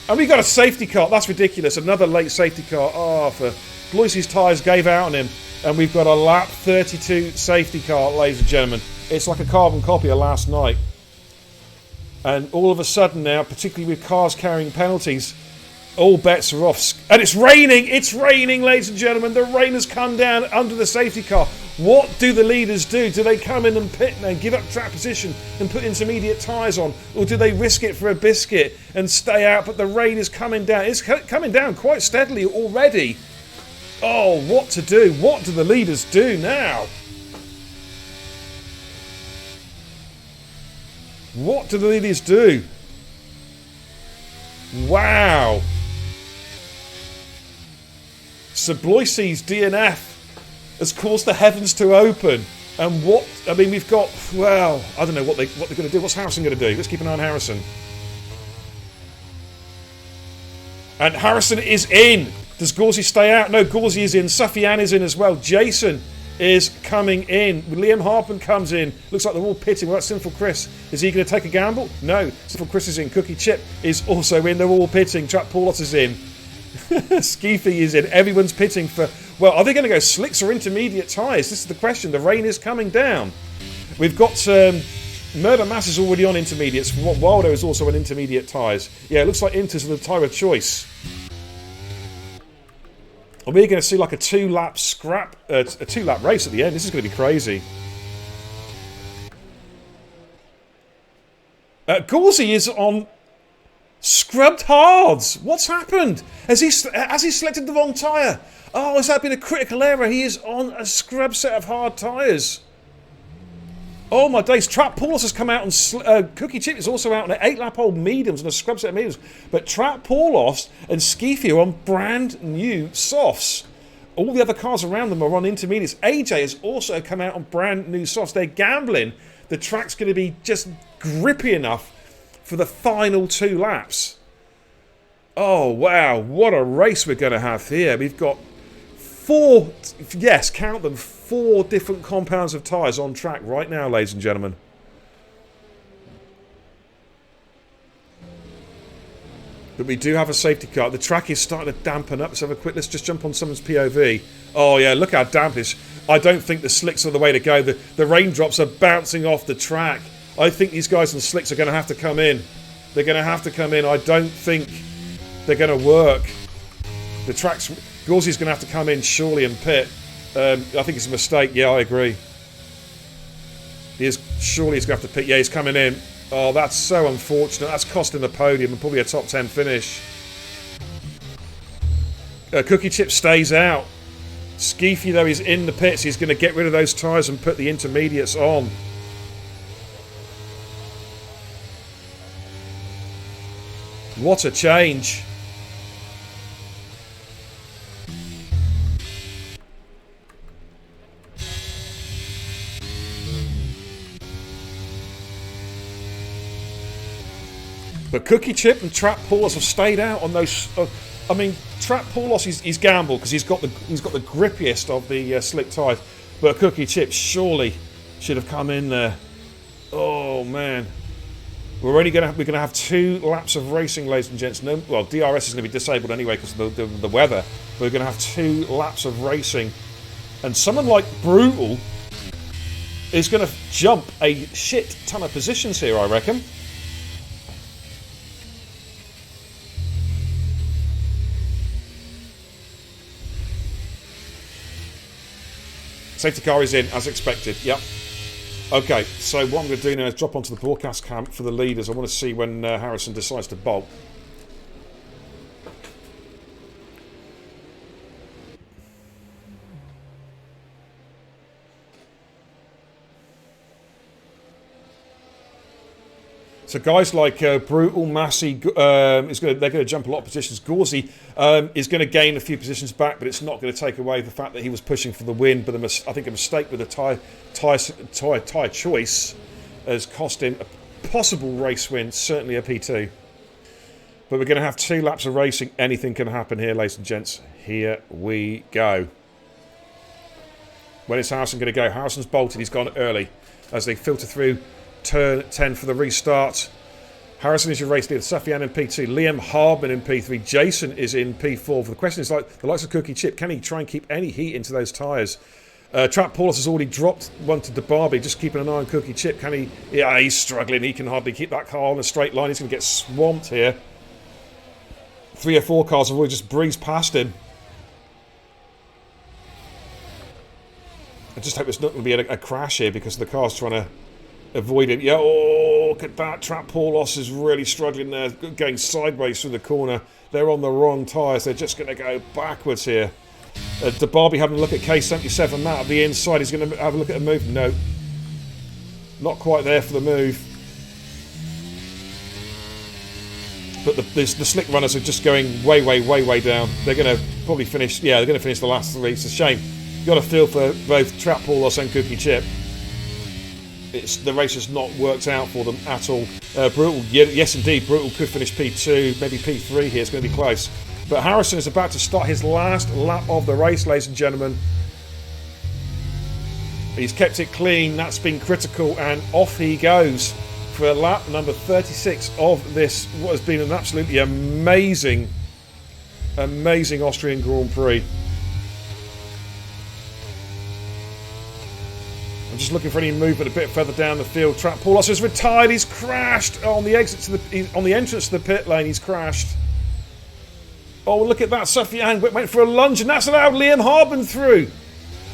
And we got a safety car. That's ridiculous. Another late safety car. Oh, for Bloise's tyres gave out on him. And we've got a lap 32 safety car, ladies and gentlemen. It's like a carbon copy of last night. And all of a sudden now, particularly with cars carrying penalties, all bets are off. And it's raining! It's raining, ladies and gentlemen. The rain has come down under the safety car. What do the leaders do? Do they come in and pit and give up track position and put intermediate tyres on? Or do they risk it for a biscuit and stay out? But the rain is coming down. It's coming down quite steadily already. Oh, what to do? What do the leaders do now? What do the leaders do? Wow. So Bloise's DNF has caused the heavens to open. And what, I mean, we've got, well, I don't know what they're going to do. What's Harrison going to do? Let's keep an eye on Harrison. And Harrison is in. Does Gauzy stay out? No, Gauzy is in. Sufjan is in as well. Jason is coming in. Liam Harpen comes in. Looks like they're all pitting. Well, that's Sinful Chris. Is he going to take a gamble? No. Sinful Chris is in. Cookie Chip is also in. They're all pitting. Trap Paulos is in. Skeefy is in. Everyone's pitting for... Well, are they going to go slicks or intermediate tyres? This is the question. The rain is coming down. We've got... Murder Mass is already on intermediates. Wildo is also on intermediate tyres. Yeah, it looks like Inter's the tyre of choice. Are we going to see like a two-lap scrap, a two-lap race at the end? This is going to be crazy. Gauzy is on scrubbed hards. What's happened? Has he selected the wrong tyre? Oh, has that been a critical error? He is on a scrub set of hard tyres. Oh my days, Trap Paulos has come out and Cookie Chip is also out on an 8-lap old mediums and a scrub set of mediums. But Trap Paulos and Skeefy are on brand new softs. All the other cars around them are on intermediates. AJ has also come out on brand new softs. They're gambling. The track's going to be just grippy enough for the final 2 laps. Oh wow, what a race we're going to have here. We've got 4, yes, count them, 4 different compounds of tyres on track right now, ladies and gentlemen. But we do have a safety car. The track is starting to dampen up. Let's have a quick, let's just jump on someone's POV. Oh yeah, look how damp it is. I don't think the slicks are the way to go. The raindrops are bouncing off the track. I think these guys on slicks are going to have to come in. They're going to have to come in. I don't think they're going to work. The track's... Gauzy's going to have to come in surely and pit. I think it's a mistake. Yeah, I agree. Surely he's going to have to pit. Yeah, he's coming in. Oh, that's so unfortunate. That's costing the podium and probably a top 10 finish. Cookie Chip stays out. Skeefy, though, is in the pits. He's going to get rid of those tyres and put the intermediates on. What a change. But Cookie Chip and Trap Paulos have stayed out on those. I mean, Trap Paulos he's gambled because he's got the grippiest of the slick tyres. But Cookie Chip surely should have come in there. Oh man, we're gonna have 2 laps of racing, ladies and gents. No, well, DRS is going to be disabled anyway because of the weather. We're going to have 2 laps of racing, and someone like Brutal is going to jump a shit ton of positions here, I reckon. Safety car is in, as expected. Yep. Okay, so what I'm going to do now is drop onto the broadcast camp for the leaders. I want to see when Harrison decides to bolt. So guys like Brutal, Massey, they're going to jump a lot of positions. Gauzy is going to gain a few positions back, but it's not going to take away the fact that he was pushing for the win. But I think a mistake with the tyre choice has cost him a possible race win, certainly a P2. But we're going to have 2 laps of racing. Anything can happen here, ladies and gents. Here we go. When is Harrison going to go? Harrison's bolted. He's gone early as they filter through turn 10 for the restart. Harrison is your race leader. Sufyan in P2. Liam Harbin in P3. Jason is in P4. The question is, like the likes of Cookie Chip, can he try and keep any heat into those tyres? Trap Paulus has already dropped one to DeBarbie. Just keeping an eye on Cookie Chip. Can he? Yeah, he's struggling. He can hardly keep that car on a straight line. He's going to get swamped here. 3 or 4 cars have already just breezed past him. I just hope it's not going to be a crash here because the car's trying to avoid it. Yeah, oh, look at that. Trap Paulos is really struggling there, going sideways through the corner. They're on the wrong tyres. They're just going to go backwards here. DeBarbie having a look at K77. Matt at the inside. He's going to have a look at the move. No. Not quite there for the move. But the slick runners are just going way down. They're going to probably finish. Yeah, they're going to finish the last 3. It's a shame. You've got to feel for both Trap Paulos and Cookie Chip. The race has not worked out for them at all. Brutal, yes indeed, Brutal could finish P2, maybe P3 here. It's going to be close. But Harrison is about to start his last lap of the race, ladies and gentlemen. He's kept it clean. That's been critical, and off he goes for lap number 36 of this, what has been an absolutely amazing Austrian Grand Prix. I'm just looking for any movement a bit further down the field. Trap Paulos has retired. He's crashed on the exit to on the entrance to the pit lane. He's crashed. Oh, look at that! Sufyan went for a lunge, and that's allowed Liam Harbin through.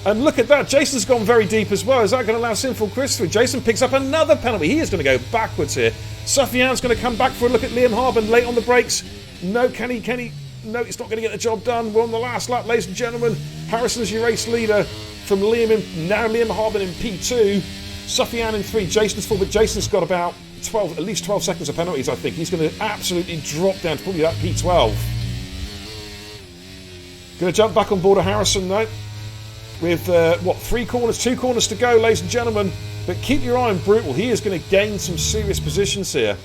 And look at that! Jason's gone very deep as well. Is that going to allow Sinful Chris through? Jason picks up another penalty. He is going to go backwards here. Sufyan's going to come back for a look at Liam Harbin late on the brakes. No, can he? No, it's not going to get the job done. We're on the last lap, ladies and gentlemen. Harrison's your race leader. From Liam Harbin in P2, Sufyan in 3, Jason's 4, but Jason's got about at least 12 seconds of penalties, I think. He's going to absolutely drop down to probably that P12. Going to jump back on board of Harrison though, with 2 corners to go, ladies and gentlemen. But keep your eye on Brutal. He is going to gain some serious positions here.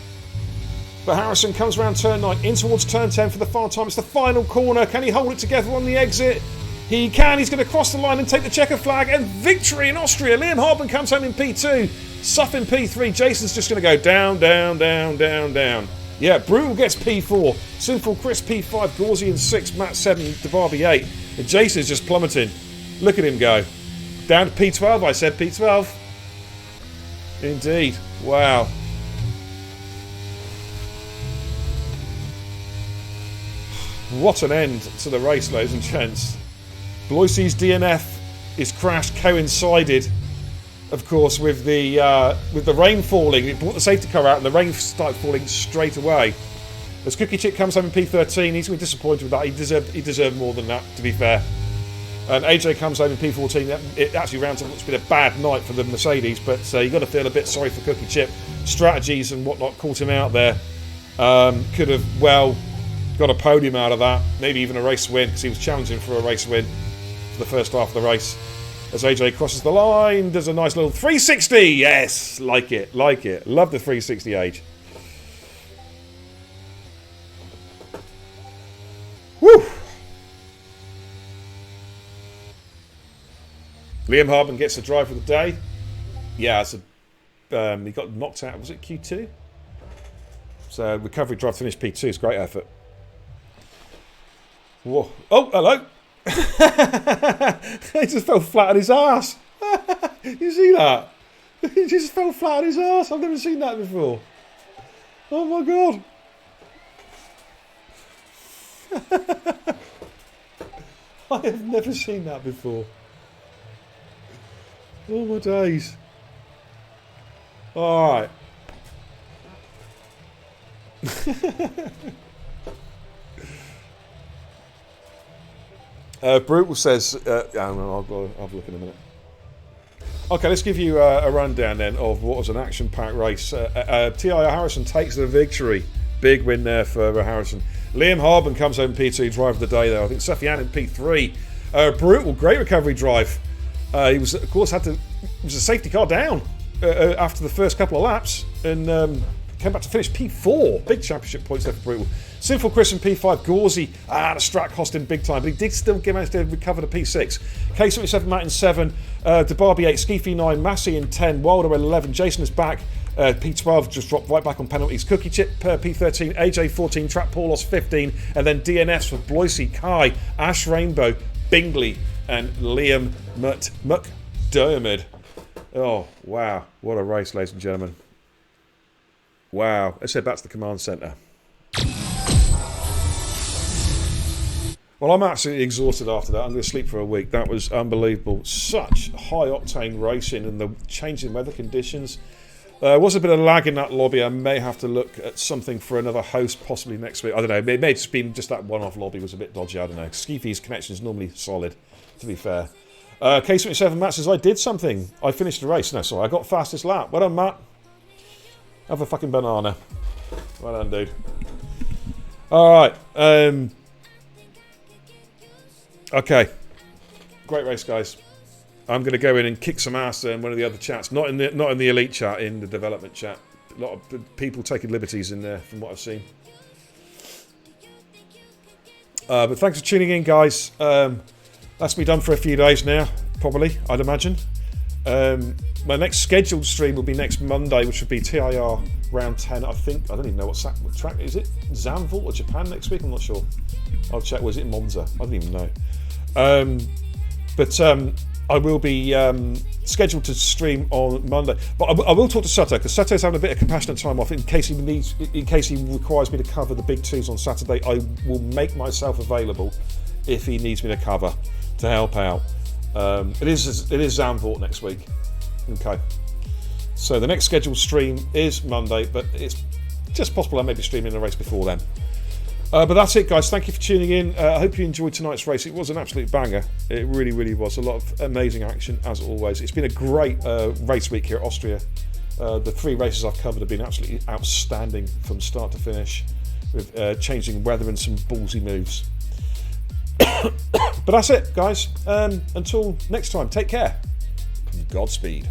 But Harrison comes around turn 9, in towards turn 10 for the final time. It's the final corner. Can he hold it together on the exit? He can. He's going to cross the line and take the checker flag, and victory in Austria. Liam Harbin comes home in P2. Suff in P3. Jason's just going to go down. Yeah, Brutal gets P4. Sinful Chris P5. Gauzy in 6. Matt 7. DeBarbie 8. And Jason's just plummeting. Look at him go. Down to P12. I said P12. Indeed. Wow. What an end to the race, ladies and gents. Bloisy's DNF is crashed, coincided, of course, with the rain falling. It brought the safety car out and the rain started falling straight away. As Cookie Chip comes home in P13, he's going to be disappointed with that. He deserved more than that, to be fair. And AJ comes home in P14. It actually rounds up. It's been a bad night for the Mercedes, but you've got to feel a bit sorry for Cookie Chip. Strategies and whatnot caught him out there. Could have, got a podium out of that. Maybe even a race win, because he was challenging for a race win for the first half of the race. As AJ crosses the line, does a nice little 360. Yes, like it. Love the 360 age. Woo! Liam Harbin gets the drive of the day. Yeah, he got knocked out. Was it Q2? So recovery drive finished P2. It's a great effort. Whoa. Oh, hello. He just fell flat on his ass. You see that? He just fell flat on his ass. I've never seen that before. Oh my god. I have never seen that before. Oh my days. Alright. Brutal says, I'll have a look in a minute. Okay, let's give you a rundown then of what was an action-packed race. TIR Harrison takes the victory. Big win there for Harrison. Liam Harben comes home P2 driver of the day there. I think Sufyan in P3. Brutal, great recovery drive. He was, of course, it was a safety car down after the first couple of laps and came back to finish P4. Big championship points there for Brutal. Sinful Chris in P5. Gauzy, the strat cost him big time, but he did still manage to recover the P6. K77 Matt in 7. DeBarbie 8. Skeefy 9. Massey in 10. Wilder 11. Jason is back. P12 just dropped right back on penalties. Cookie Chip P13. AJ 14. Trap Paulos 15. And then DNS for Bloisey, Kai, Ash Rainbow, Bingley, and Liam McDermott. Oh, wow. What a race, ladies and gentlemen. Wow. Let's head back to the command centre. Well, I'm absolutely exhausted after that. I'm going to sleep for a week. That was unbelievable. Such high-octane racing and the changing weather conditions. There was a bit of lag in that lobby. I may have to look at something for another host possibly next week. I don't know. It may have just been just that one-off lobby was a bit dodgy. I don't know. Skeefy's connection is normally solid, to be fair. K77 Matt says, I did something. I finished the race. No, sorry. I got fastest lap. Well done, Matt. Have a fucking banana. Well done, dude. All right. Okay, great race, guys. I'm going to go in and kick some ass in one of the other chats, not in the elite chat, in the development chat. A lot of people taking liberties in there, from what I've seen. But thanks for tuning in, guys. That's me done for a few days now, probably, I'd imagine. My next scheduled stream will be next Monday, which would be TIR round 10. I think I don't even know what track is it. Zandvoort or Japan next week? I'm not sure. I'll check. Was it Monza? I don't even know. But I will be scheduled to stream on Monday. But I will talk to Sato, because Sato's having a bit of compassionate time off in case he requires me to cover the big twos on Saturday. I will make myself available if he needs me to cover to help out. It is Zandvoort next week. Okay. So the next scheduled stream is Monday, but it's just possible I may be streaming a race before then. But that's it, guys. Thank you for tuning in. I hope you enjoyed tonight's race. It was an absolute banger. It really, really was. A lot of amazing action, as always. It's been a great race week here at Austria. The 3 races I've covered have been absolutely outstanding from start to finish, with changing weather and some ballsy moves. But that's it, guys. Until next time, take care. Godspeed.